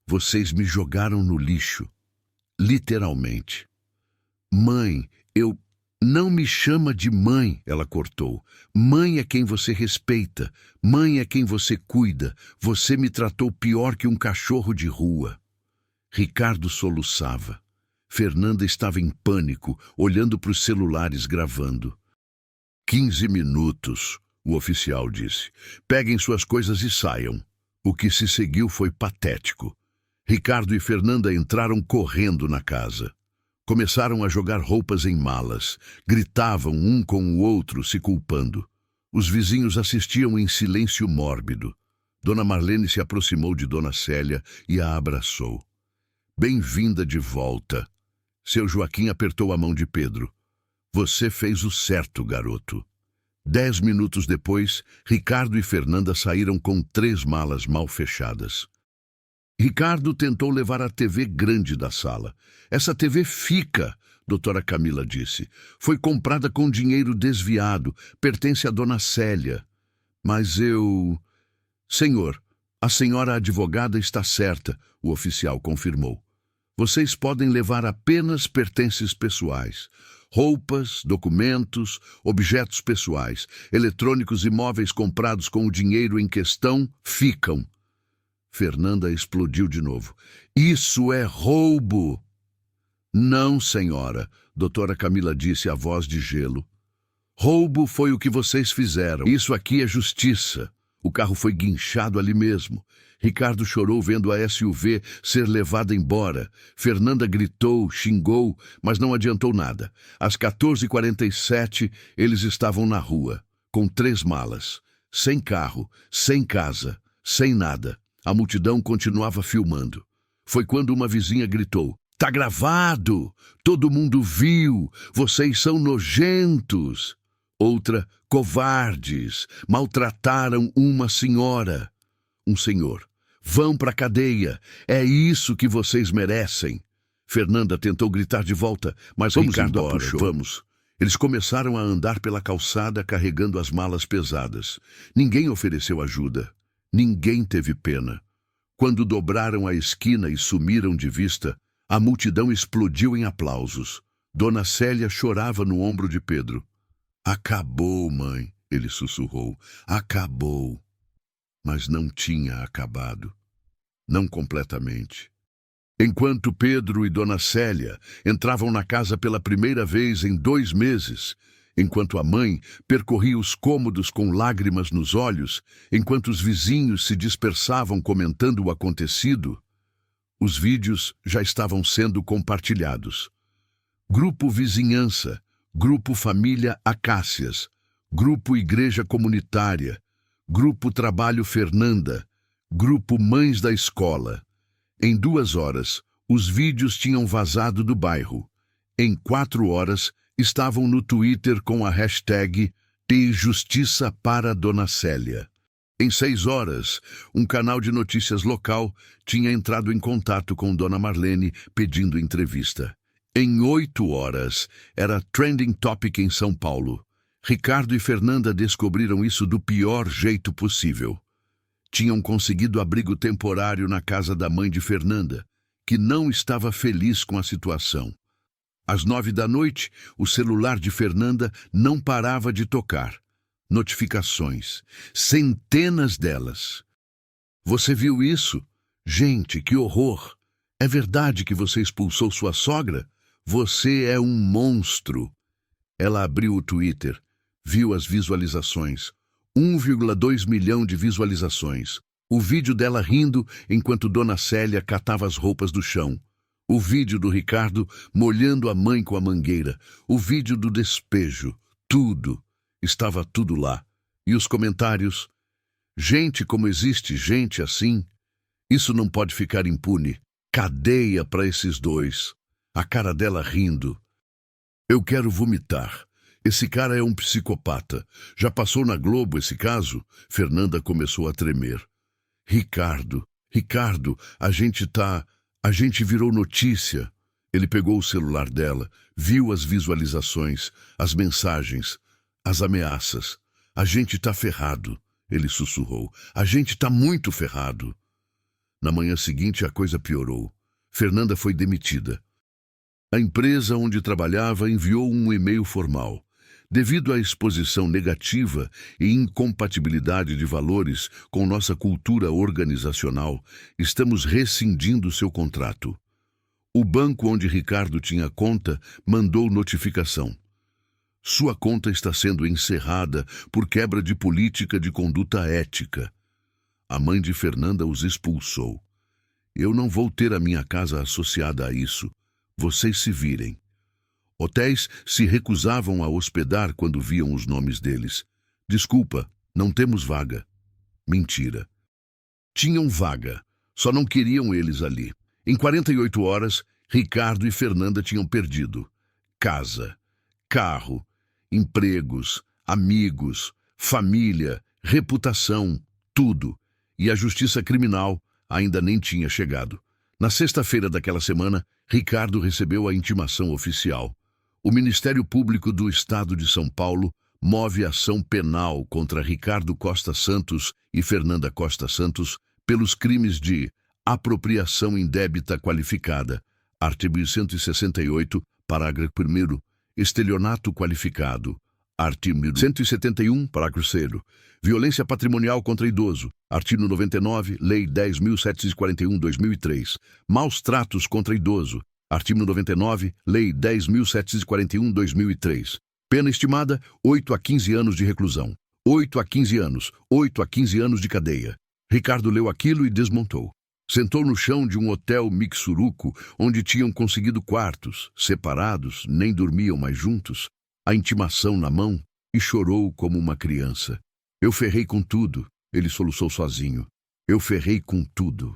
Vocês me jogaram no lixo. Literalmente. Mãe, eu... Não me chama de mãe, ela cortou. Mãe é quem você respeita. Mãe é quem você cuida. Você me tratou pior que um cachorro de rua. Ricardo soluçava. Fernanda estava em pânico, olhando para os celulares gravando. 15 minutos, o oficial disse. Peguem suas coisas e saiam. O que se seguiu foi patético. Ricardo e Fernanda entraram correndo na casa. Começaram a jogar roupas em malas. Gritavam um com o outro, se culpando. Os vizinhos assistiam em silêncio mórbido. Dona Marlene se aproximou de Dona Célia e a abraçou. Bem-vinda de volta. Seu Joaquim apertou a mão de Pedro. Você fez o certo, garoto. 10 minutos depois, Ricardo e Fernanda saíram com 3 malas mal fechadas. Ricardo tentou levar a TV grande da sala. Essa TV fica, doutora Camila disse. Foi comprada com dinheiro desviado, pertence à dona Célia. Mas eu... Senhor, a senhora advogada está certa, o oficial confirmou. Vocês podem levar apenas pertences pessoais. Roupas, documentos, objetos pessoais, eletrônicos e móveis comprados com o dinheiro em questão ficam. Fernanda explodiu de novo. Isso é roubo! Não, senhora, doutora Camila disse a voz de gelo. Roubo foi o que vocês fizeram. Isso aqui é justiça. O carro foi guinchado ali mesmo. Ricardo chorou vendo a SUV ser levada embora. Fernanda gritou, xingou, mas não adiantou nada. Às 14h47, eles estavam na rua, com 3 malas. Sem carro, sem casa, sem nada. A multidão continuava filmando. Foi quando uma vizinha gritou, tá gravado! Todo mundo viu! Vocês são nojentos! Outra, covardes! Maltrataram uma senhora! Um senhor, vão pra cadeia! É isso que vocês merecem! Fernanda tentou gritar de volta, mas Vamos Ricardo embora, puxou. vamos. Eles começaram a andar pela calçada carregando as malas pesadas. Ninguém ofereceu ajuda. Ninguém teve pena. Quando dobraram a esquina e sumiram de vista, a multidão explodiu em aplausos. Dona Célia chorava no ombro de Pedro. Acabou, mãe, ele sussurrou. Acabou. Mas não tinha acabado. Não completamente. Enquanto Pedro e Dona Célia entravam na casa pela primeira vez em 2 meses, enquanto a mãe percorria os cômodos com lágrimas nos olhos, enquanto os vizinhos se dispersavam comentando o acontecido, os vídeos já estavam sendo compartilhados. Grupo Vizinhança, Grupo Família Acácias, Grupo Igreja Comunitária, Grupo Trabalho Fernanda, Grupo Mães da Escola. Em 2 horas, os vídeos tinham vazado do bairro. Em 4 horas, estavam no Twitter com a hashtag de Justiça para Dona Célia. Em 6 horas, um canal de notícias local tinha entrado em contato com Dona Marlene pedindo entrevista. Em 8 horas, era trending topic em São Paulo. Ricardo e Fernanda descobriram isso do pior jeito possível. Tinham conseguido abrigo temporário na casa da mãe de Fernanda, que não estava feliz com a situação. Às 9 da noite, o celular de Fernanda não parava de tocar. Notificações, centenas delas. Você viu isso? Gente, que horror! É verdade que você expulsou sua sogra? Você é um monstro! Ela abriu o Twitter, viu as visualizações. 1,2 milhão de visualizações. O vídeo dela rindo enquanto Dona Célia catava as roupas do chão. O vídeo do Ricardo molhando a mãe com a mangueira. O vídeo do despejo. Tudo. Estava tudo lá. E os comentários? Gente, como existe gente assim? Isso não pode ficar impune. Cadeia para esses dois. A cara dela rindo. Eu quero vomitar. Esse cara é um psicopata. Já passou na Globo esse caso? Fernanda começou a tremer. Ricardo, a gente virou notícia. Ele pegou o celular dela, viu as visualizações, as mensagens, as ameaças. A gente tá ferrado, ele sussurrou. A gente tá muito ferrado. Na manhã seguinte a coisa piorou. Fernanda foi demitida. A empresa onde trabalhava enviou um e-mail formal. Devido à exposição negativa e incompatibilidade de valores com nossa cultura organizacional, estamos rescindindo seu contrato. O banco onde Ricardo tinha conta mandou notificação. Sua conta está sendo encerrada por quebra de política de conduta ética. A mãe de Fernanda os expulsou. Eu não vou ter a minha casa associada a isso. Vocês se virem. Hotéis se recusavam a hospedar quando viam os nomes deles. Desculpa, não temos vaga. Mentira. Tinham vaga, só não queriam eles ali. Em 48 horas, Ricardo e Fernanda tinham perdido casa, carro, empregos, amigos, família, reputação, tudo. E a justiça criminal ainda nem tinha chegado. Na sexta-feira daquela semana, Ricardo recebeu a intimação oficial. O Ministério Público do Estado de São Paulo move ação penal contra Ricardo Costa Santos e Fernanda Costa Santos pelos crimes de apropriação indébita qualificada, artigo 168, parágrafo 1º, estelionato qualificado, artigo 171, parágrafo 3º, violência patrimonial contra idoso, artigo 99, Lei 10.741/2003, maus tratos contra idoso, artigo 99, Lei 10.741/2003. Pena estimada, 8 a 15 anos de reclusão. 8 a 15 anos, 8 a 15 anos de cadeia. Ricardo leu aquilo e desmontou. Sentou no chão de um hotel mixuruco, onde tinham conseguido quartos, separados, nem dormiam mais juntos, a intimação na mão, e chorou como uma criança. Eu ferrei com tudo, ele soluçou sozinho. Eu ferrei com tudo.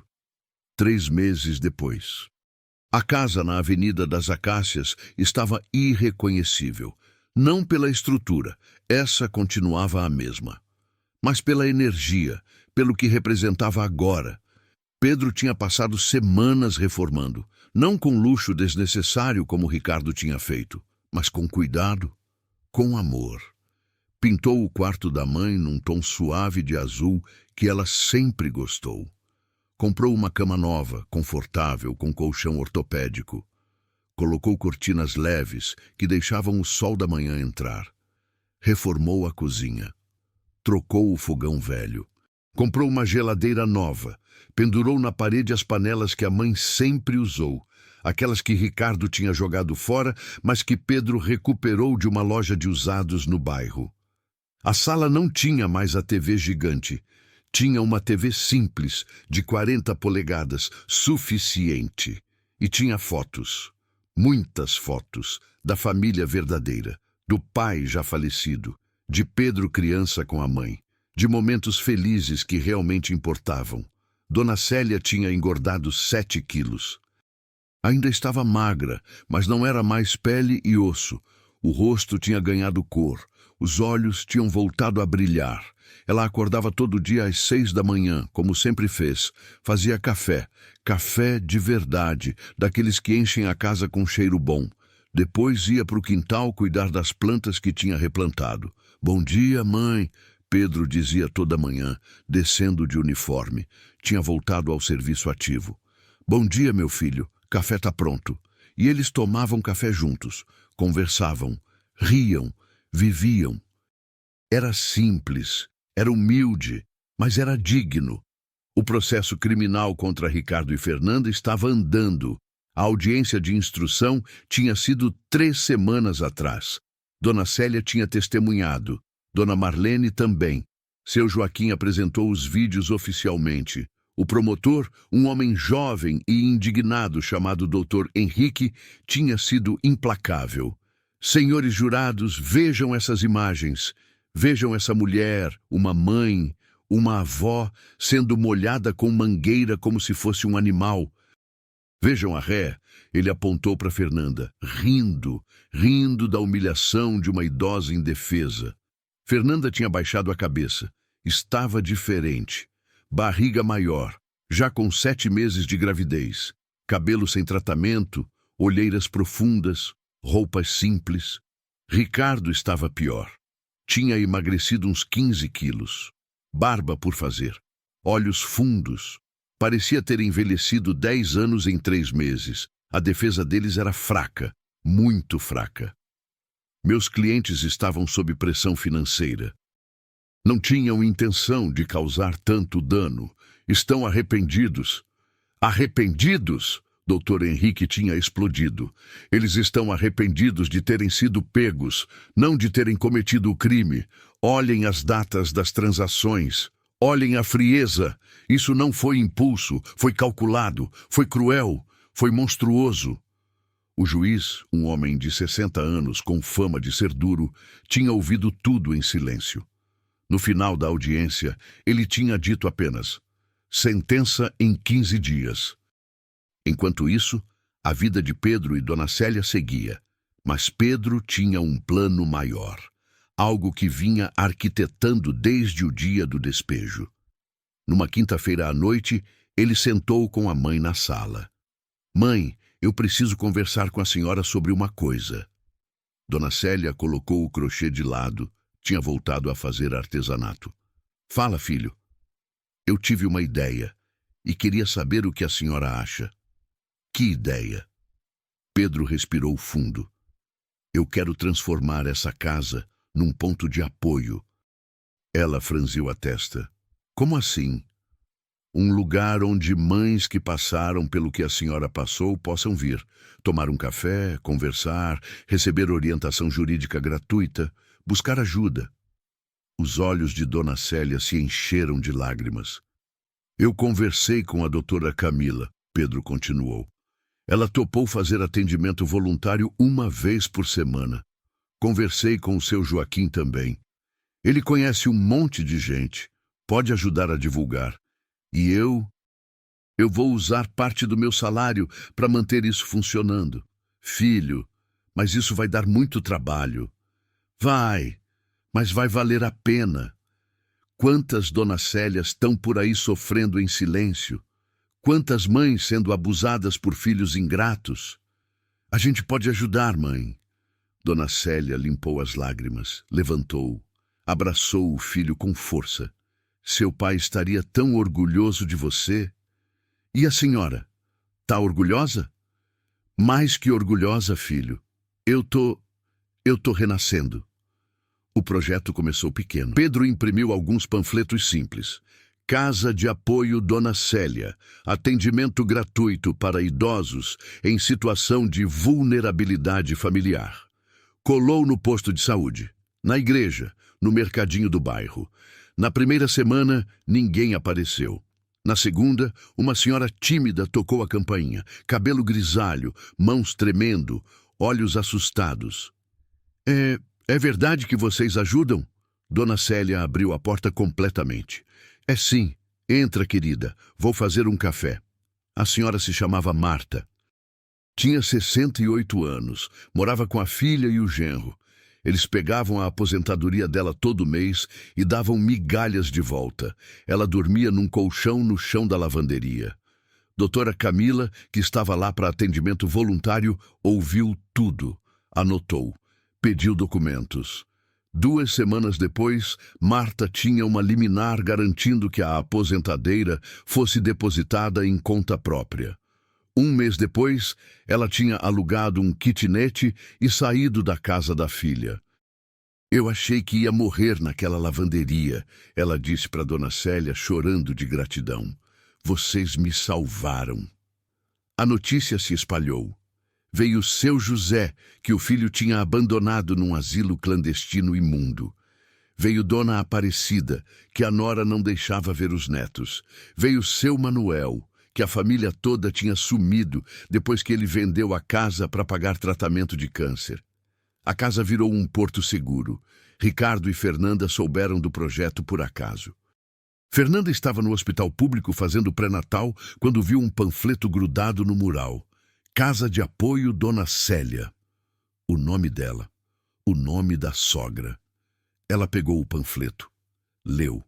3 meses depois. A casa na Avenida das Acácias estava irreconhecível. Não pela estrutura, essa continuava a mesma, mas pela energia, pelo que representava agora. Pedro tinha passado semanas reformando. não com luxo desnecessário como Ricardo tinha feito, mas com cuidado, com amor. Pintou o quarto da mãe num tom suave de azul que ela sempre gostou. Comprou uma cama nova, confortável, com colchão ortopédico. Colocou cortinas leves que deixavam o sol da manhã entrar. Reformou a cozinha. Trocou o fogão velho. Comprou uma geladeira nova. Pendurou na parede as panelas que a mãe sempre usou. Aquelas que Ricardo tinha jogado fora, mas que Pedro recuperou de uma loja de usados no bairro. A sala não tinha mais a TV gigante. Tinha uma TV simples, de 40 polegadas, suficiente. E tinha fotos, muitas fotos, da família verdadeira, do pai já falecido, de Pedro criança com a mãe, de momentos felizes que realmente importavam. Dona Célia tinha engordado 7 quilos. Ainda estava magra, mas não era mais pele e osso. O rosto tinha ganhado cor. Os olhos tinham voltado a brilhar. Ela acordava todo dia às 6 da manhã, como sempre fez. Fazia café. Café de verdade, daqueles que enchem a casa com cheiro bom. Depois ia para o quintal cuidar das plantas que tinha replantado. Bom dia, mãe, Pedro dizia toda manhã, descendo de uniforme. Tinha voltado ao serviço ativo. Bom dia, meu filho. Café está pronto. E eles tomavam café juntos. Conversavam. Riam. Viviam. Era simples, era humilde, mas era digno. O processo criminal contra Ricardo e Fernanda estava andando. A audiência de instrução tinha sido 3 semanas atrás. Dona Célia tinha testemunhado. Dona Marlene também. Seu Joaquim apresentou os vídeos oficialmente. O promotor, um homem jovem e indignado chamado Dr. Henrique, tinha sido implacável. Senhores jurados, vejam essas imagens. Vejam essa mulher, uma mãe, uma avó, sendo molhada com mangueira como se fosse um animal. Vejam a ré, ele apontou para Fernanda, rindo da humilhação de uma idosa indefesa. Fernanda tinha baixado a cabeça. Estava diferente. Barriga maior, já com 7 meses de gravidez. Cabelo sem tratamento, olheiras profundas, roupas simples. Ricardo estava pior. Tinha emagrecido uns 15 quilos. Barba por fazer. Olhos fundos. Parecia ter envelhecido 10 anos em 3 meses. A defesa deles era fraca, muito fraca. Meus clientes estavam sob pressão financeira. Não tinham intenção de causar tanto dano. Estão arrependidos. Arrependidos? Dr. Henrique tinha explodido. Eles estão arrependidos de terem sido pegos, não de terem cometido o crime. Olhem as datas das transações. Olhem a frieza. Isso não foi impulso, foi calculado, foi cruel, foi monstruoso. O juiz, um homem de 60 anos com fama de ser duro, tinha ouvido tudo em silêncio. No final da audiência, ele tinha dito apenas: sentença em 15 dias. Enquanto isso, a vida de Pedro e Dona Célia seguia. Mas Pedro tinha um plano maior, algo que vinha arquitetando desde o dia do despejo. Numa quinta-feira à noite, ele sentou com a mãe na sala. Mãe, eu preciso conversar com a senhora sobre uma coisa. Dona Célia colocou o crochê de lado, tinha voltado a fazer artesanato. Fala, filho. Eu tive uma ideia e queria saber o que a senhora acha. Que ideia? Pedro respirou fundo. Eu quero transformar essa casa num ponto de apoio. Ela franziu a testa. Como assim? Um lugar onde mães que passaram pelo que a senhora passou possam vir, tomar um café, conversar, receber orientação jurídica gratuita, buscar ajuda. Os olhos de Dona Célia se encheram de lágrimas. Eu conversei com a doutora Camila, Pedro continuou. Ela topou fazer atendimento voluntário 1 vez por semana. Conversei com o seu Joaquim também. Ele conhece um monte de gente, pode ajudar a divulgar. E eu vou usar parte do meu salário para manter isso funcionando. Filho, mas isso vai dar muito trabalho. Vai, mas vai valer a pena. Quantas Dona Célias estão por aí sofrendo em silêncio? Quantas mães sendo abusadas por filhos ingratos? A gente pode ajudar, mãe. Dona Célia limpou as lágrimas, levantou, abraçou o filho com força. Seu pai estaria tão orgulhoso de você. E a senhora? Tá orgulhosa? Mais que orgulhosa, filho. Eu tô renascendo. O projeto começou pequeno. Pedro imprimiu alguns panfletos simples. Casa de Apoio Dona Célia. Atendimento gratuito para idosos em situação de vulnerabilidade familiar. Colou no posto de saúde, na igreja, no mercadinho do bairro. Na primeira semana, ninguém apareceu. Na segunda, uma senhora tímida tocou a campainha, cabelo grisalho, mãos tremendo, olhos assustados. É verdade que vocês ajudam? Dona Célia abriu a porta completamente. É sim. Entra, querida. Vou fazer um café. A senhora se chamava Marta. Tinha 68 anos, morava com a filha e o genro. Eles pegavam a aposentadoria dela todo mês e davam migalhas de volta. Ela dormia num colchão no chão da lavanderia. Doutora Camila, que estava lá para atendimento voluntário, ouviu tudo. Anotou. Pediu documentos. 2 semanas depois, Marta tinha uma liminar garantindo que a aposentadeira fosse depositada em conta própria. 1 mês depois, ela tinha alugado um kitnet e saído da casa da filha. Eu achei que ia morrer naquela lavanderia, ela disse para Dona Célia, chorando de gratidão. Vocês me salvaram. A notícia se espalhou. Veio seu José, que o filho tinha abandonado num asilo clandestino imundo. Veio Dona Aparecida, que a nora não deixava ver os netos. Veio seu Manuel, que a família toda tinha sumido depois que ele vendeu a casa para pagar tratamento de câncer. A casa virou um porto seguro. Ricardo e Fernanda souberam do projeto por acaso. Fernanda estava no hospital público fazendo pré-natal quando viu um panfleto grudado no mural. Casa de Apoio Dona Célia. O nome dela. O nome da sogra. Ela pegou o panfleto. Leu.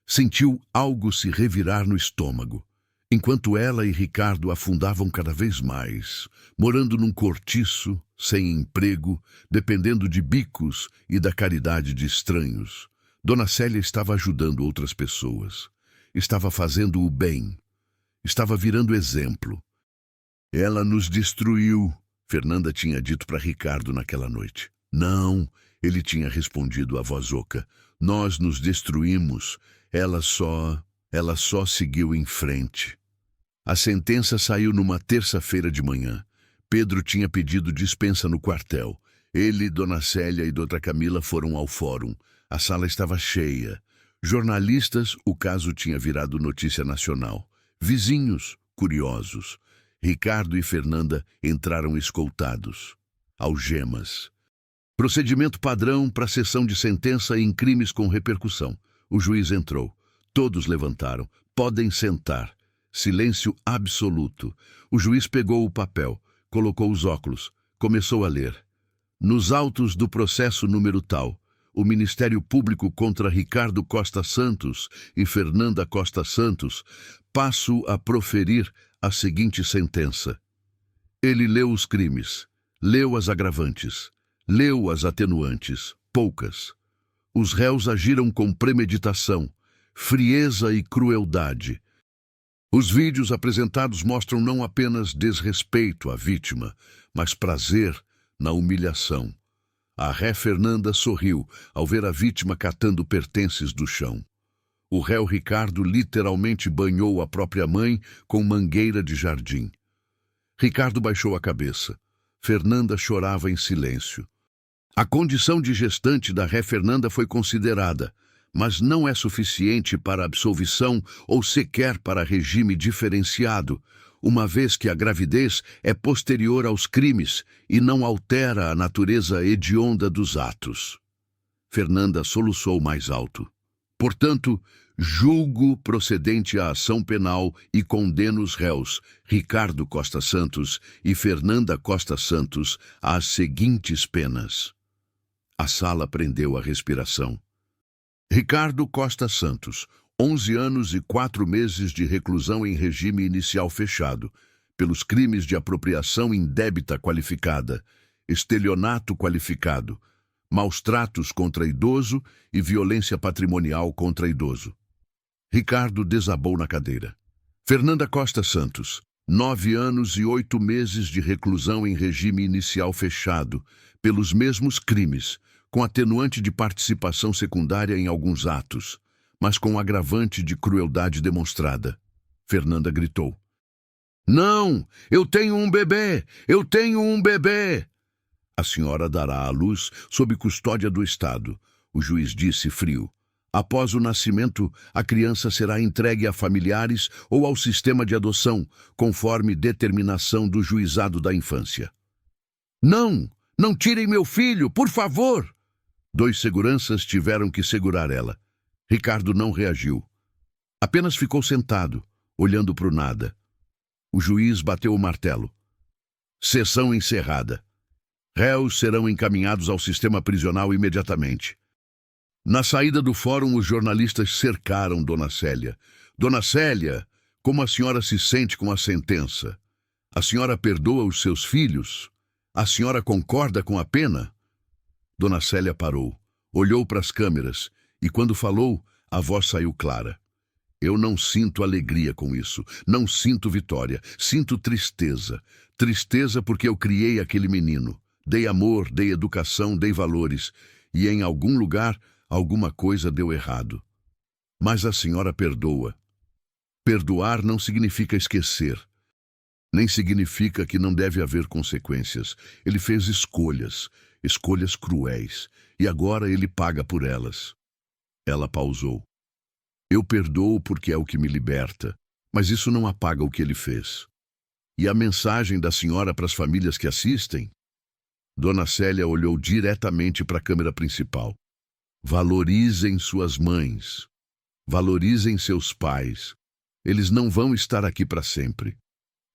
Sentiu algo se revirar no estômago, enquanto ela e Ricardo afundavam cada vez mais, morando num cortiço, sem emprego, dependendo de bicos e da caridade de estranhos. Dona Célia estava ajudando outras pessoas. Estava fazendo o bem. Estava virando exemplo. Ela nos destruiu, Fernanda tinha dito para Ricardo naquela noite. Não, ele tinha respondido a voz oca. Nós nos destruímos. Ela só seguiu em frente. A sentença saiu numa terça-feira de manhã. Pedro tinha pedido dispensa no quartel. Ele, Dona Célia e Doutora Camila foram ao fórum. A sala estava cheia. Jornalistas, o caso tinha virado notícia nacional. Vizinhos, curiosos. Ricardo e Fernanda entraram escoltados. Algemas. Procedimento padrão para sessão de sentença em crimes com repercussão. O juiz entrou. Todos levantaram. Podem sentar. Silêncio absoluto. O juiz pegou o papel, colocou os óculos, começou a ler. Nos autos do processo número tal, o Ministério Público contra Ricardo Costa Santos e Fernanda Costa Santos passo a proferir a seguinte sentença. Ele leu os crimes, leu as agravantes, leu as atenuantes, poucas. Os réus agiram com premeditação, frieza e crueldade. Os vídeos apresentados mostram não apenas desrespeito à vítima, mas prazer na humilhação. A ré Fernanda sorriu ao ver a vítima catando pertences do chão. O réu Ricardo literalmente banhou a própria mãe com mangueira de jardim. Ricardo baixou a cabeça. Fernanda chorava em silêncio. A condição de gestante da ré Fernanda foi considerada, mas não é suficiente para absolvição ou sequer para regime diferenciado, uma vez que a gravidez é posterior aos crimes e não altera a natureza hedionda dos atos. Fernanda soluçou mais alto. Portanto, julgo procedente a ação penal e condeno os réus, Ricardo Costa Santos e Fernanda Costa Santos, às seguintes penas. A sala prendeu a respiração. Ricardo Costa Santos, 11 anos e 4 meses de reclusão em regime inicial fechado, pelos crimes de apropriação indébita qualificada, estelionato qualificado, maus-tratos contra idoso e violência patrimonial contra idoso. Ricardo desabou na cadeira. Fernanda Costa Santos, 9 anos e 8 meses de reclusão em regime inicial fechado, pelos mesmos crimes, com atenuante de participação secundária em alguns atos, mas com agravante de crueldade demonstrada. Fernanda gritou. Não! Eu tenho um bebê! Eu tenho um bebê! A senhora dará à luz sob custódia do Estado, o juiz disse frio. Após o nascimento, a criança será entregue a familiares ou ao sistema de adoção, conforme determinação do juizado da infância. Não! Não tirem meu filho, por favor! 2 seguranças tiveram que segurar ela. Ricardo não reagiu. Apenas ficou sentado, olhando para o nada. O juiz bateu o martelo. Sessão encerrada. Réus serão encaminhados ao sistema prisional imediatamente. Na saída do fórum, os jornalistas cercaram Dona Célia. Dona Célia, como a senhora se sente com a sentença? A senhora perdoa os seus filhos? A senhora concorda com a pena? Dona Célia parou, olhou para as câmeras e, quando falou, a voz saiu clara. Eu não sinto alegria com isso, não sinto vitória, sinto tristeza. Tristeza porque eu criei aquele menino. Dei amor, dei educação, dei valores, e em algum lugar alguma coisa deu errado. Mas a senhora perdoa. Perdoar não significa esquecer. Nem significa que não deve haver consequências. Ele fez escolhas, escolhas cruéis, e agora ele paga por elas. Ela pausou. Eu perdoo porque é o que me liberta, mas isso não apaga o que ele fez. E a mensagem da senhora para as famílias que assistem? Dona Célia olhou diretamente para a câmera principal. Valorizem suas mães. Valorizem seus pais. Eles não vão estar aqui para sempre.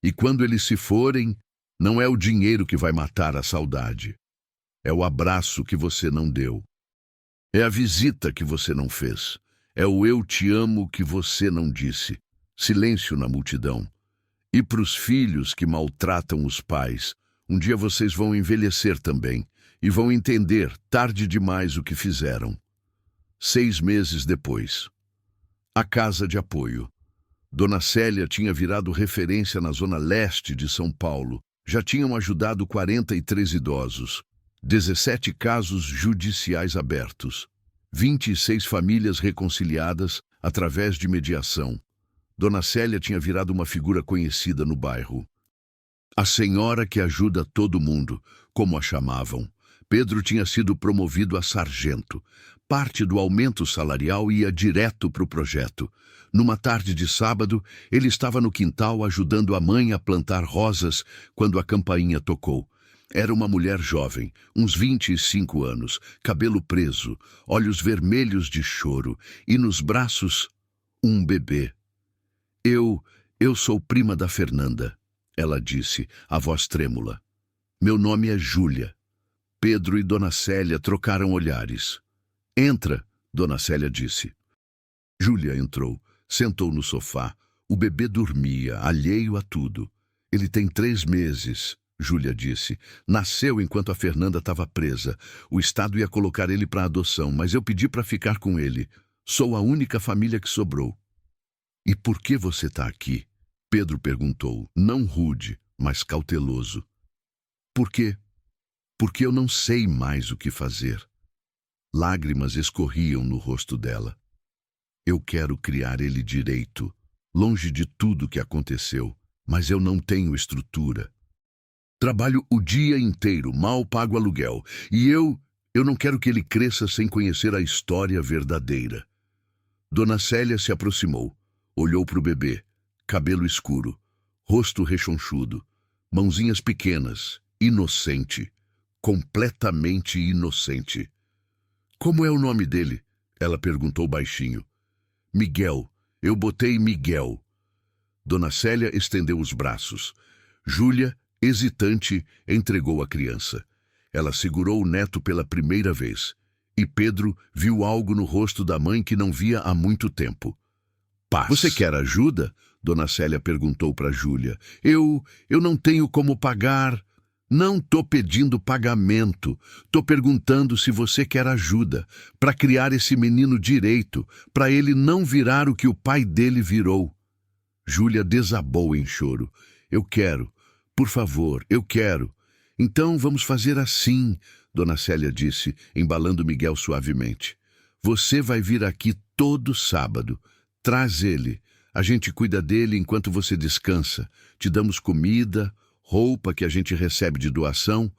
E quando eles se forem, não é o dinheiro que vai matar a saudade. É o abraço que você não deu. É a visita que você não fez. É o eu te amo que você não disse. Silêncio na multidão. E para os filhos que maltratam os pais, um dia vocês vão envelhecer também e vão entender, tarde demais, o que fizeram. 6 meses depois. A Casa de Apoio. Dona Célia tinha virado referência na zona leste de São Paulo. Já tinham ajudado 43 idosos, 17 casos judiciais abertos, 26 famílias reconciliadas através de mediação. Dona Célia tinha virado uma figura conhecida no bairro. A senhora que ajuda todo mundo, como a chamavam. Pedro tinha sido promovido a sargento. Parte do aumento salarial ia direto para o projeto. Numa tarde de sábado, ele estava no quintal ajudando a mãe a plantar rosas quando a campainha tocou. Era uma mulher jovem, uns 25 anos, cabelo preso, olhos vermelhos de choro e nos braços um bebê. Eu sou prima da Fernanda, ela disse, a voz trêmula. Meu nome é Júlia. Pedro e Dona Célia trocaram olhares. Entra, Dona Célia disse. Júlia entrou, sentou no sofá. O bebê dormia, alheio a tudo. Ele tem 3 meses, Júlia disse. Nasceu enquanto a Fernanda estava presa. O Estado ia colocar ele para adoção, mas eu pedi para ficar com ele. Sou a única família que sobrou. E por que você está aqui? Pedro perguntou, não rude, mas cauteloso. Por quê? Porque eu não sei mais o que fazer. Lágrimas escorriam no rosto dela. Eu quero criar ele direito, longe de tudo que aconteceu, mas eu não tenho estrutura. Trabalho o dia inteiro, mal pago aluguel, e eu não quero que ele cresça sem conhecer a história verdadeira. Dona Célia se aproximou, olhou para o bebê, cabelo escuro, rosto rechonchudo, mãozinhas pequenas, inocente, completamente inocente. Como é o nome dele? Ela perguntou baixinho. Miguel. Eu botei Miguel. Dona Célia estendeu os braços. Júlia, hesitante, entregou a criança. Ela segurou o neto pela primeira vez. E Pedro viu algo no rosto da mãe que não via há muito tempo. paz. Você quer ajuda? Dona Célia perguntou para Júlia. Eu não tenho como pagar. Não tô pedindo pagamento. Tô perguntando se você quer ajuda para criar esse menino direito, para ele não virar o que o pai dele virou. Júlia desabou em choro. Eu quero. Por favor, eu quero. Então vamos fazer assim, Dona Célia disse, embalando Miguel suavemente. Você vai vir aqui todo sábado. Traz ele. A gente cuida dele enquanto você descansa. Te damos comida, roupa que a gente recebe de doação.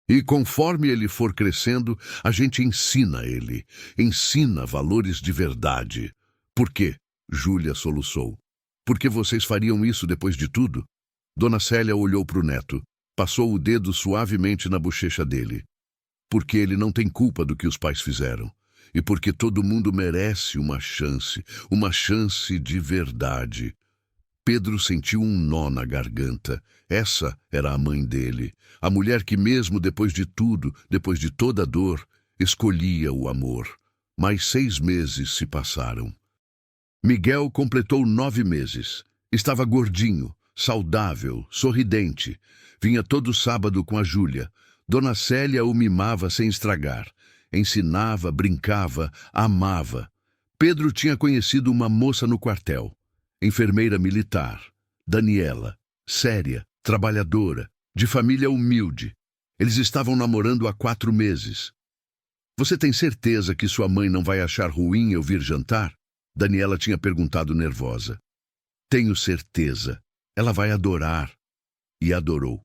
E conforme ele for crescendo, a gente ensina ele. Ensina valores de verdade. Por quê? Júlia soluçou. Por que vocês fariam isso depois de tudo? Dona Célia olhou para o neto. Passou o dedo suavemente na bochecha dele. Porque ele não tem culpa do que os pais fizeram. E porque todo mundo merece uma chance de verdade. Pedro sentiu um nó na garganta. Essa era a mãe dele, a mulher que mesmo depois de tudo, depois de toda a dor, escolhia o amor. Mais 6 meses se passaram. Miguel completou 9 meses. Estava gordinho, saudável, sorridente. Vinha todo sábado com a Júlia. Dona Célia o mimava sem estragar. Ensinava, brincava, amava. Pedro tinha conhecido uma moça no quartel. Enfermeira militar. Daniela. Séria, trabalhadora, de família humilde. Eles estavam namorando há 4 meses. Você tem certeza que sua mãe não vai achar ruim eu vir jantar? Daniela tinha perguntado nervosa. Tenho certeza. Ela vai adorar. E adorou.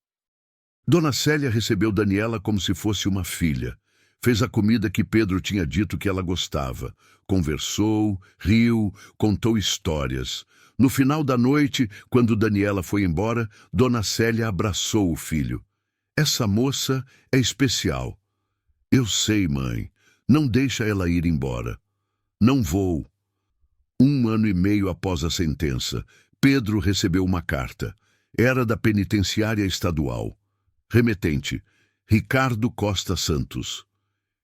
Dona Célia recebeu Daniela como se fosse uma filha. Fez a comida que Pedro tinha dito que ela gostava. Conversou, riu, contou histórias. No final da noite, quando Daniela foi embora, Dona Célia abraçou o filho. Essa moça é especial. Eu sei, mãe. Não deixa ela ir embora. Não vou. 1 ano e meio após a sentença, Pedro recebeu uma carta. Era da penitenciária estadual. Remetente, Ricardo Costa Santos.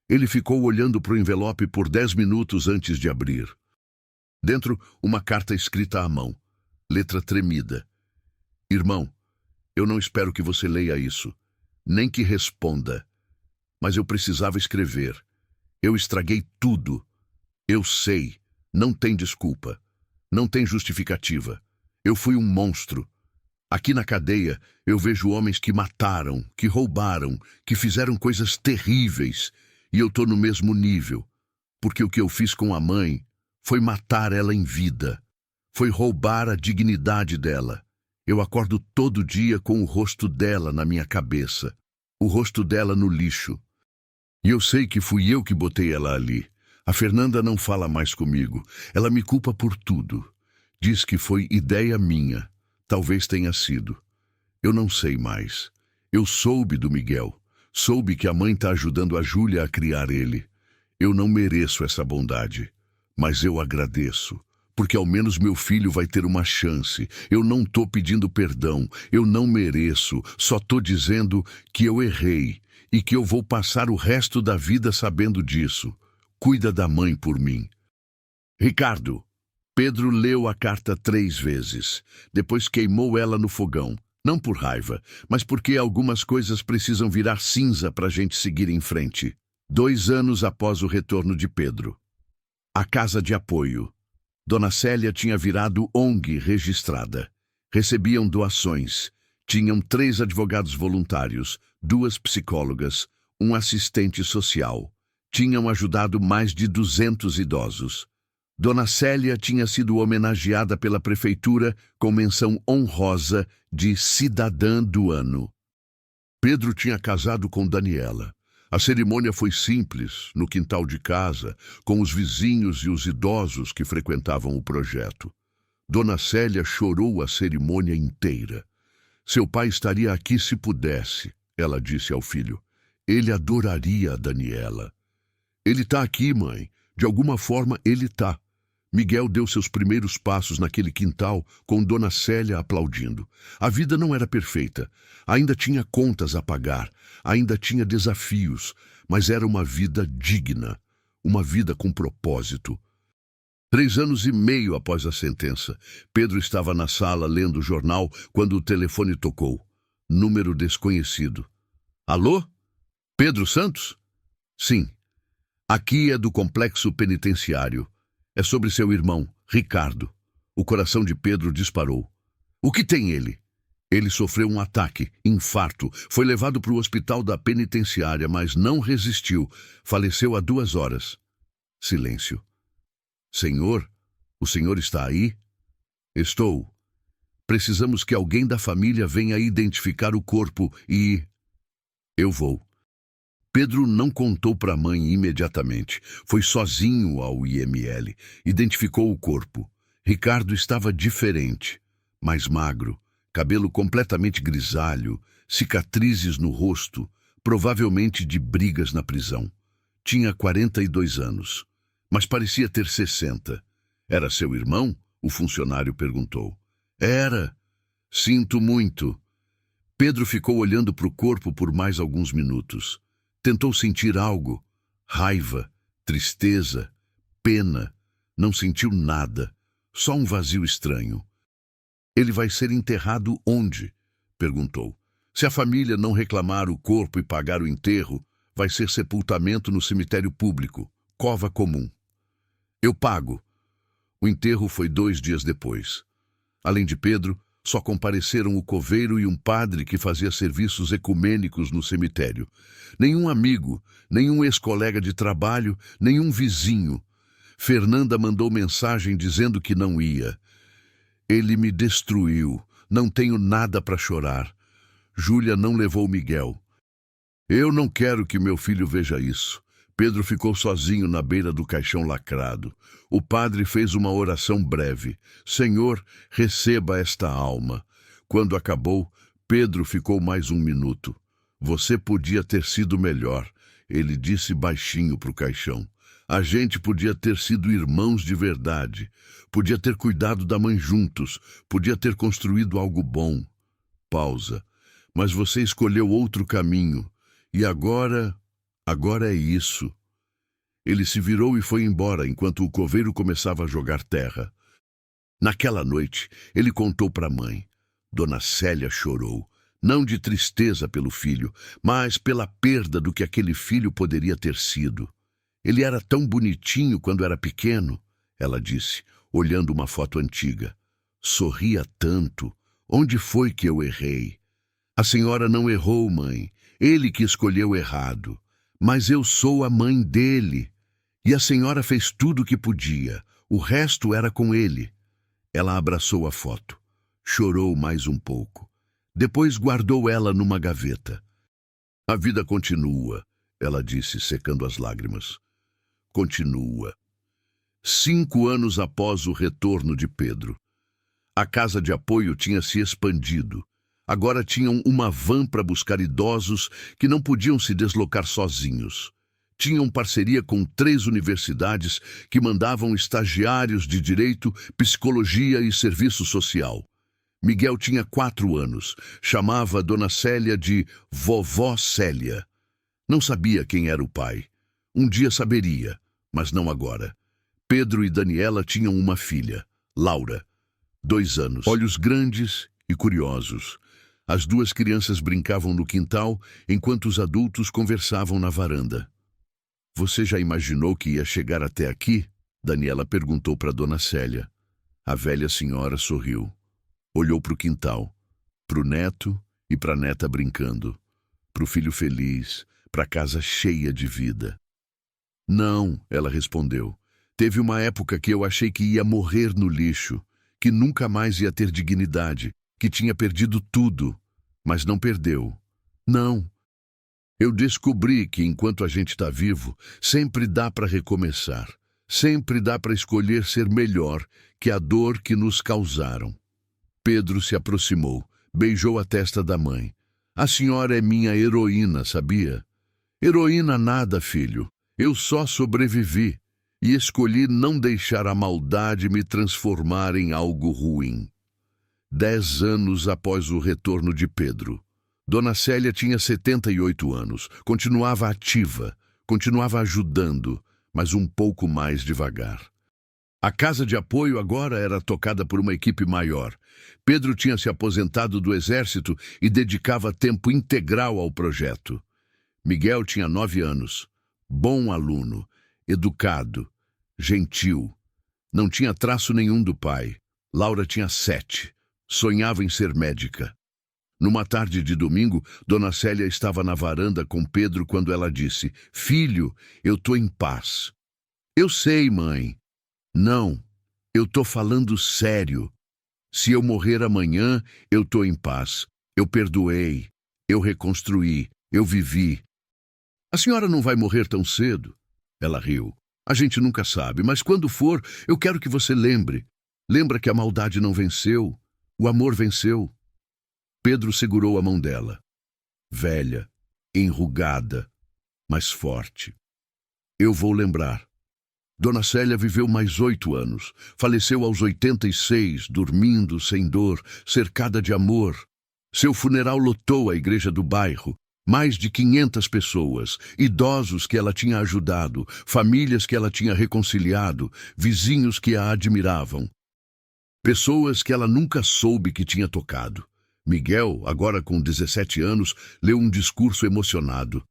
Ele ficou olhando para o envelope por 10 minutos antes de abrir. Dentro, uma carta escrita à mão. Letra tremida. Irmão, eu não espero que você leia isso, nem que responda. Mas eu precisava escrever. Eu estraguei tudo. Eu sei. Não tem desculpa. Não tem justificativa. Eu fui um monstro. Aqui na cadeia, eu vejo homens que mataram, que roubaram, que fizeram coisas terríveis. E eu tô no mesmo nível. Porque o que eu fiz com a mãe foi matar ela em vida. Foi roubar a dignidade dela. Eu acordo todo dia com o rosto dela na minha cabeça. O rosto dela no lixo. E eu sei que fui eu que botei ela ali. A Fernanda não fala mais comigo. Ela me culpa por tudo. Diz que foi ideia minha. Talvez tenha sido. Eu não sei mais. Eu soube do Miguel. Soube que a mãe está ajudando a Júlia a criar ele. Eu não mereço essa bondade. Mas eu agradeço. Porque ao menos meu filho vai ter uma chance. Eu não tô pedindo perdão. Eu não mereço. Só tô dizendo que eu errei. E que eu vou passar o resto da vida sabendo disso. Cuida da mãe por mim. Ricardo. Pedro leu a carta 3 vezes. Depois queimou ela no fogão. Não por raiva, mas porque algumas coisas precisam virar cinza para a gente seguir em frente. 2 anos após o retorno de Pedro. A casa de apoio. Dona Célia tinha virado ONG registrada. Recebiam doações. Tinham 3 advogados voluntários, 2 psicólogas, um assistente social. Tinham ajudado mais de 200 idosos. Dona Célia tinha sido homenageada pela prefeitura com menção honrosa de Cidadã do Ano. Pedro tinha casado com Daniela. A cerimônia foi simples, no quintal de casa, com os vizinhos e os idosos que frequentavam o projeto. Dona Célia chorou a cerimônia inteira. Seu pai estaria aqui se pudesse, ela disse ao filho. Ele adoraria a Daniela. Ele está aqui, mãe. De alguma forma, ele está. Miguel deu seus primeiros passos naquele quintal com Dona Célia aplaudindo. A vida não era perfeita. Ainda tinha contas a pagar. Ainda tinha desafios. Mas era uma vida digna. Uma vida com propósito. 3 anos e meio após a sentença, Pedro estava na sala lendo o jornal quando o telefone tocou. Número desconhecido. Alô? Pedro Santos? Sim. Aqui é do complexo penitenciário. É sobre seu irmão, Ricardo. O coração de Pedro disparou. O que tem ele? Ele sofreu um ataque, infarto, foi levado para o hospital da penitenciária, mas não resistiu. Faleceu há 2 horas. Silêncio. Senhor, o senhor está aí? Estou. Precisamos que alguém da família venha identificar o corpo e... Eu vou. Pedro não contou para a mãe imediatamente. Foi sozinho ao IML. Identificou o corpo. Ricardo estava diferente, mais magro, cabelo completamente grisalho, cicatrizes no rosto, provavelmente de brigas na prisão. Tinha 42 anos, mas parecia ter 60. Era seu irmão? O funcionário perguntou. Era. Sinto muito. Pedro ficou olhando para o corpo por mais alguns minutos. Tentou sentir algo. Raiva, tristeza, pena. Não sentiu nada. Só um vazio estranho. Ele vai ser enterrado onde? Perguntou. Se a família não reclamar o corpo e pagar o enterro, vai ser sepultamento no cemitério público, cova comum. Eu pago. O enterro foi 2 dias depois. Além de Pedro, só compareceram o coveiro e um padre que fazia serviços ecumênicos no cemitério. Nenhum amigo, nenhum ex-colega de trabalho, nenhum vizinho. Fernanda mandou mensagem dizendo que não ia. Ele me destruiu. Não tenho nada para chorar. Júlia não levou Miguel. Eu não quero que meu filho veja isso. Pedro ficou sozinho na beira do caixão lacrado. O padre fez uma oração breve. Senhor, receba esta alma. Quando acabou, Pedro ficou mais 1 minuto. Você podia ter sido melhor, ele disse baixinho para o caixão. A gente podia ter sido irmãos de verdade. Podia ter cuidado da mãe juntos. Podia ter construído algo bom. Pausa. Mas você escolheu outro caminho. E agora é isso. Ele se virou e foi embora enquanto o coveiro começava a jogar terra. Naquela noite, ele contou para a mãe. Dona Célia chorou, não de tristeza pelo filho, mas pela perda do que aquele filho poderia ter sido. Ele era tão bonitinho quando era pequeno, ela disse, olhando uma foto antiga. Sorria tanto. Onde foi que eu errei? A senhora não errou, mãe. Ele que escolheu errado. Mas eu sou a mãe dele. E a senhora fez tudo o que podia. O resto era com ele. Ela abraçou a foto. Chorou mais um pouco. Depois guardou ela numa gaveta. A vida continua, ela disse, secando as lágrimas. Continua. 5 anos após o retorno de Pedro. A casa de apoio tinha se expandido. Agora tinham uma van para buscar idosos que não podiam se deslocar sozinhos. Tinham parceria com 3 universidades que mandavam estagiários de direito, psicologia e serviço social. Miguel tinha 4 anos. Chamava Dona Célia de Vovó Célia. Não sabia quem era o pai. Um dia saberia, mas não agora. Pedro e Daniela tinham uma filha, Laura, 2 anos, olhos grandes e curiosos. As 2 crianças brincavam no quintal, enquanto os adultos conversavam na varanda. Você já imaginou que ia chegar até aqui? Daniela perguntou para Dona Célia. A velha senhora sorriu. Olhou para o quintal, para o neto e para a neta brincando, para o filho feliz, para a casa cheia de vida. Não, ela respondeu. Teve uma época que eu achei que ia morrer no lixo, que nunca mais ia ter dignidade, que tinha perdido tudo, mas não perdeu. Não. Eu descobri que enquanto a gente está vivo, sempre dá para recomeçar. Sempre dá para escolher ser melhor que a dor que nos causaram. Pedro se aproximou, beijou a testa da mãe. A senhora é minha heroína, sabia? Heroína nada, filho. Eu só sobrevivi e escolhi não deixar a maldade me transformar em algo ruim. 10 anos após o retorno de Pedro. Dona Célia tinha 78 anos, continuava ativa, continuava ajudando, mas um pouco mais devagar. A casa de apoio agora era tocada por uma equipe maior. Pedro tinha se aposentado do exército e dedicava tempo integral ao projeto. Miguel tinha 9 anos, bom aluno, educado, gentil. Não tinha traço nenhum do pai. Laura tinha 7. Sonhava em ser médica. Numa tarde de domingo, Dona Célia estava na varanda com Pedro quando ela disse: "Filho, eu tô em paz." "Eu sei, mãe." "Não, eu tô falando sério. Se eu morrer amanhã, eu tô em paz. Eu perdoei, eu reconstruí, eu vivi." "A senhora não vai morrer tão cedo." Ela riu. "A gente nunca sabe, mas quando for, eu quero que você lembre. Lembra que a maldade não venceu, o amor venceu." Pedro segurou a mão dela. Velha, enrugada, mas forte. "Eu vou lembrar." Dona Célia viveu mais 8 anos. Faleceu aos 86, dormindo, sem dor, cercada de amor. Seu funeral lotou a igreja do bairro. Mais de 500 pessoas, idosos que ela tinha ajudado, famílias que ela tinha reconciliado, vizinhos que a admiravam. Pessoas que ela nunca soube que tinha tocado. Miguel, agora com 17 anos, leu um discurso emocionado.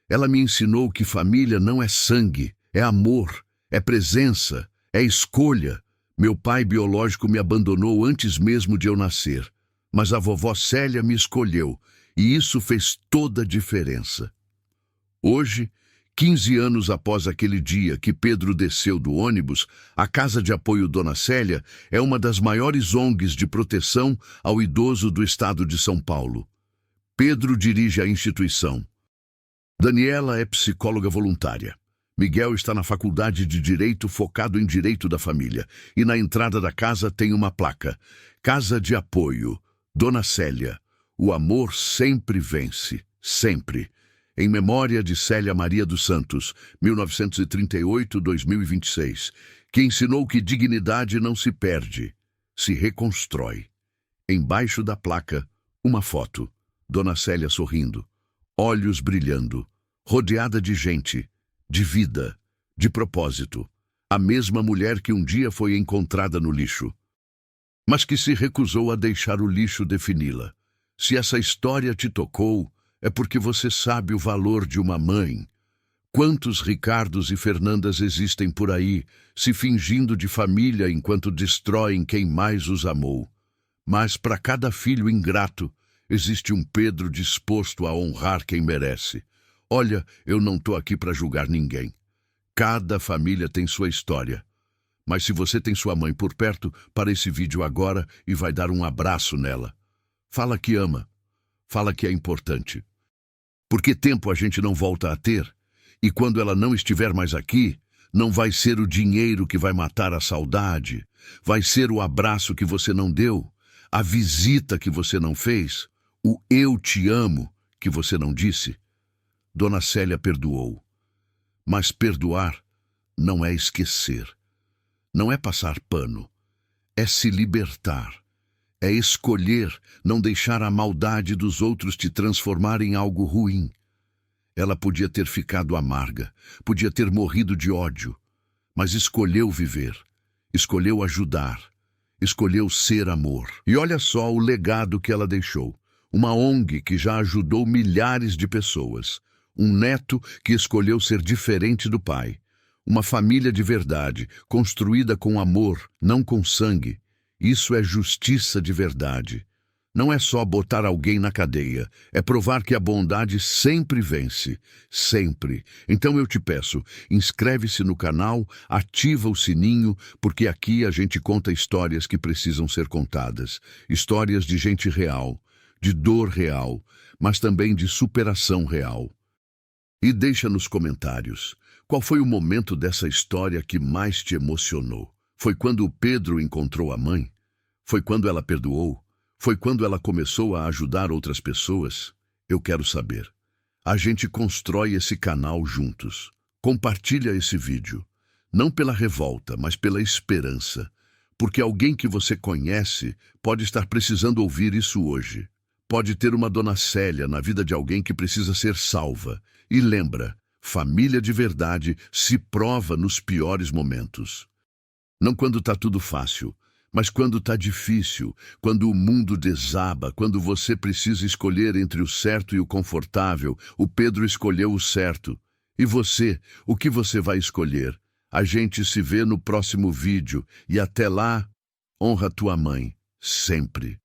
"Ela me ensinou que família não é sangue, é amor, é presença, é escolha. Meu pai biológico me abandonou antes mesmo de eu nascer, mas a vovó Célia me escolheu, e isso fez toda a diferença." Hoje, 15 anos após aquele dia que Pedro desceu do ônibus, a Casa de Apoio Dona Célia é uma das maiores ONGs de proteção ao idoso do estado de São Paulo. Pedro dirige a instituição. Daniela é psicóloga voluntária. Miguel está na faculdade de Direito focado em direito da família. E na entrada da casa tem uma placa: Casa de Apoio, Dona Célia. O amor sempre vence, sempre. Em memória de Célia Maria dos Santos, 1938-2026, que ensinou que dignidade não se perde, se reconstrói. Embaixo da placa, uma foto. Dona Célia sorrindo, olhos brilhando, rodeada de gente, de vida, de propósito. A mesma mulher que um dia foi encontrada no lixo, mas que se recusou a deixar o lixo defini-la. Se essa história te tocou, é porque você sabe o valor de uma mãe. Quantos Ricardos e Fernandas existem por aí, se fingindo de família enquanto destroem quem mais os amou? Mas para cada filho ingrato, existe um Pedro disposto a honrar quem merece. Olha, eu não estou aqui para julgar ninguém. Cada família tem sua história. Mas se você tem sua mãe por perto, para esse vídeo agora e vai dar um abraço nela. Fala que ama. Fala que é importante. Porque tempo a gente não volta a ter, e quando ela não estiver mais aqui, não vai ser o dinheiro que vai matar a saudade, vai ser o abraço que você não deu, a visita que você não fez, o "eu te amo" que você não disse. Dona Célia perdoou. Mas perdoar não é esquecer, não é passar pano, é se libertar. É escolher não deixar a maldade dos outros te transformar em algo ruim. Ela podia ter ficado amarga, podia ter morrido de ódio, mas escolheu viver, escolheu ajudar, escolheu ser amor. E olha só o legado que ela deixou. Uma ONG que já ajudou milhares de pessoas. Um neto que escolheu ser diferente do pai. Uma família de verdade, construída com amor, não com sangue. Isso é justiça de verdade. Não é só botar alguém na cadeia, é provar que a bondade sempre vence, sempre. Então eu te peço, inscreve-se no canal, ativa o sininho, porque aqui a gente conta histórias que precisam ser contadas. Histórias de gente real, de dor real, mas também de superação real. E deixa nos comentários, qual foi o momento dessa história que mais te emocionou? Foi quando o Pedro encontrou a mãe? Foi quando ela perdoou? Foi quando ela começou a ajudar outras pessoas? Eu quero saber. A gente constrói esse canal juntos. Compartilha esse vídeo. Não pela revolta, mas pela esperança. Porque alguém que você conhece pode estar precisando ouvir isso hoje. Pode ter uma Dona Célia na vida de alguém que precisa ser salva. E lembra, família de verdade se prova nos piores momentos. Não quando tá tudo fácil, mas quando tá difícil, quando o mundo desaba, quando você precisa escolher entre o certo e o confortável. O Pedro escolheu o certo. E você, o que você vai escolher? A gente se vê no próximo vídeo e até lá, honra tua mãe, sempre.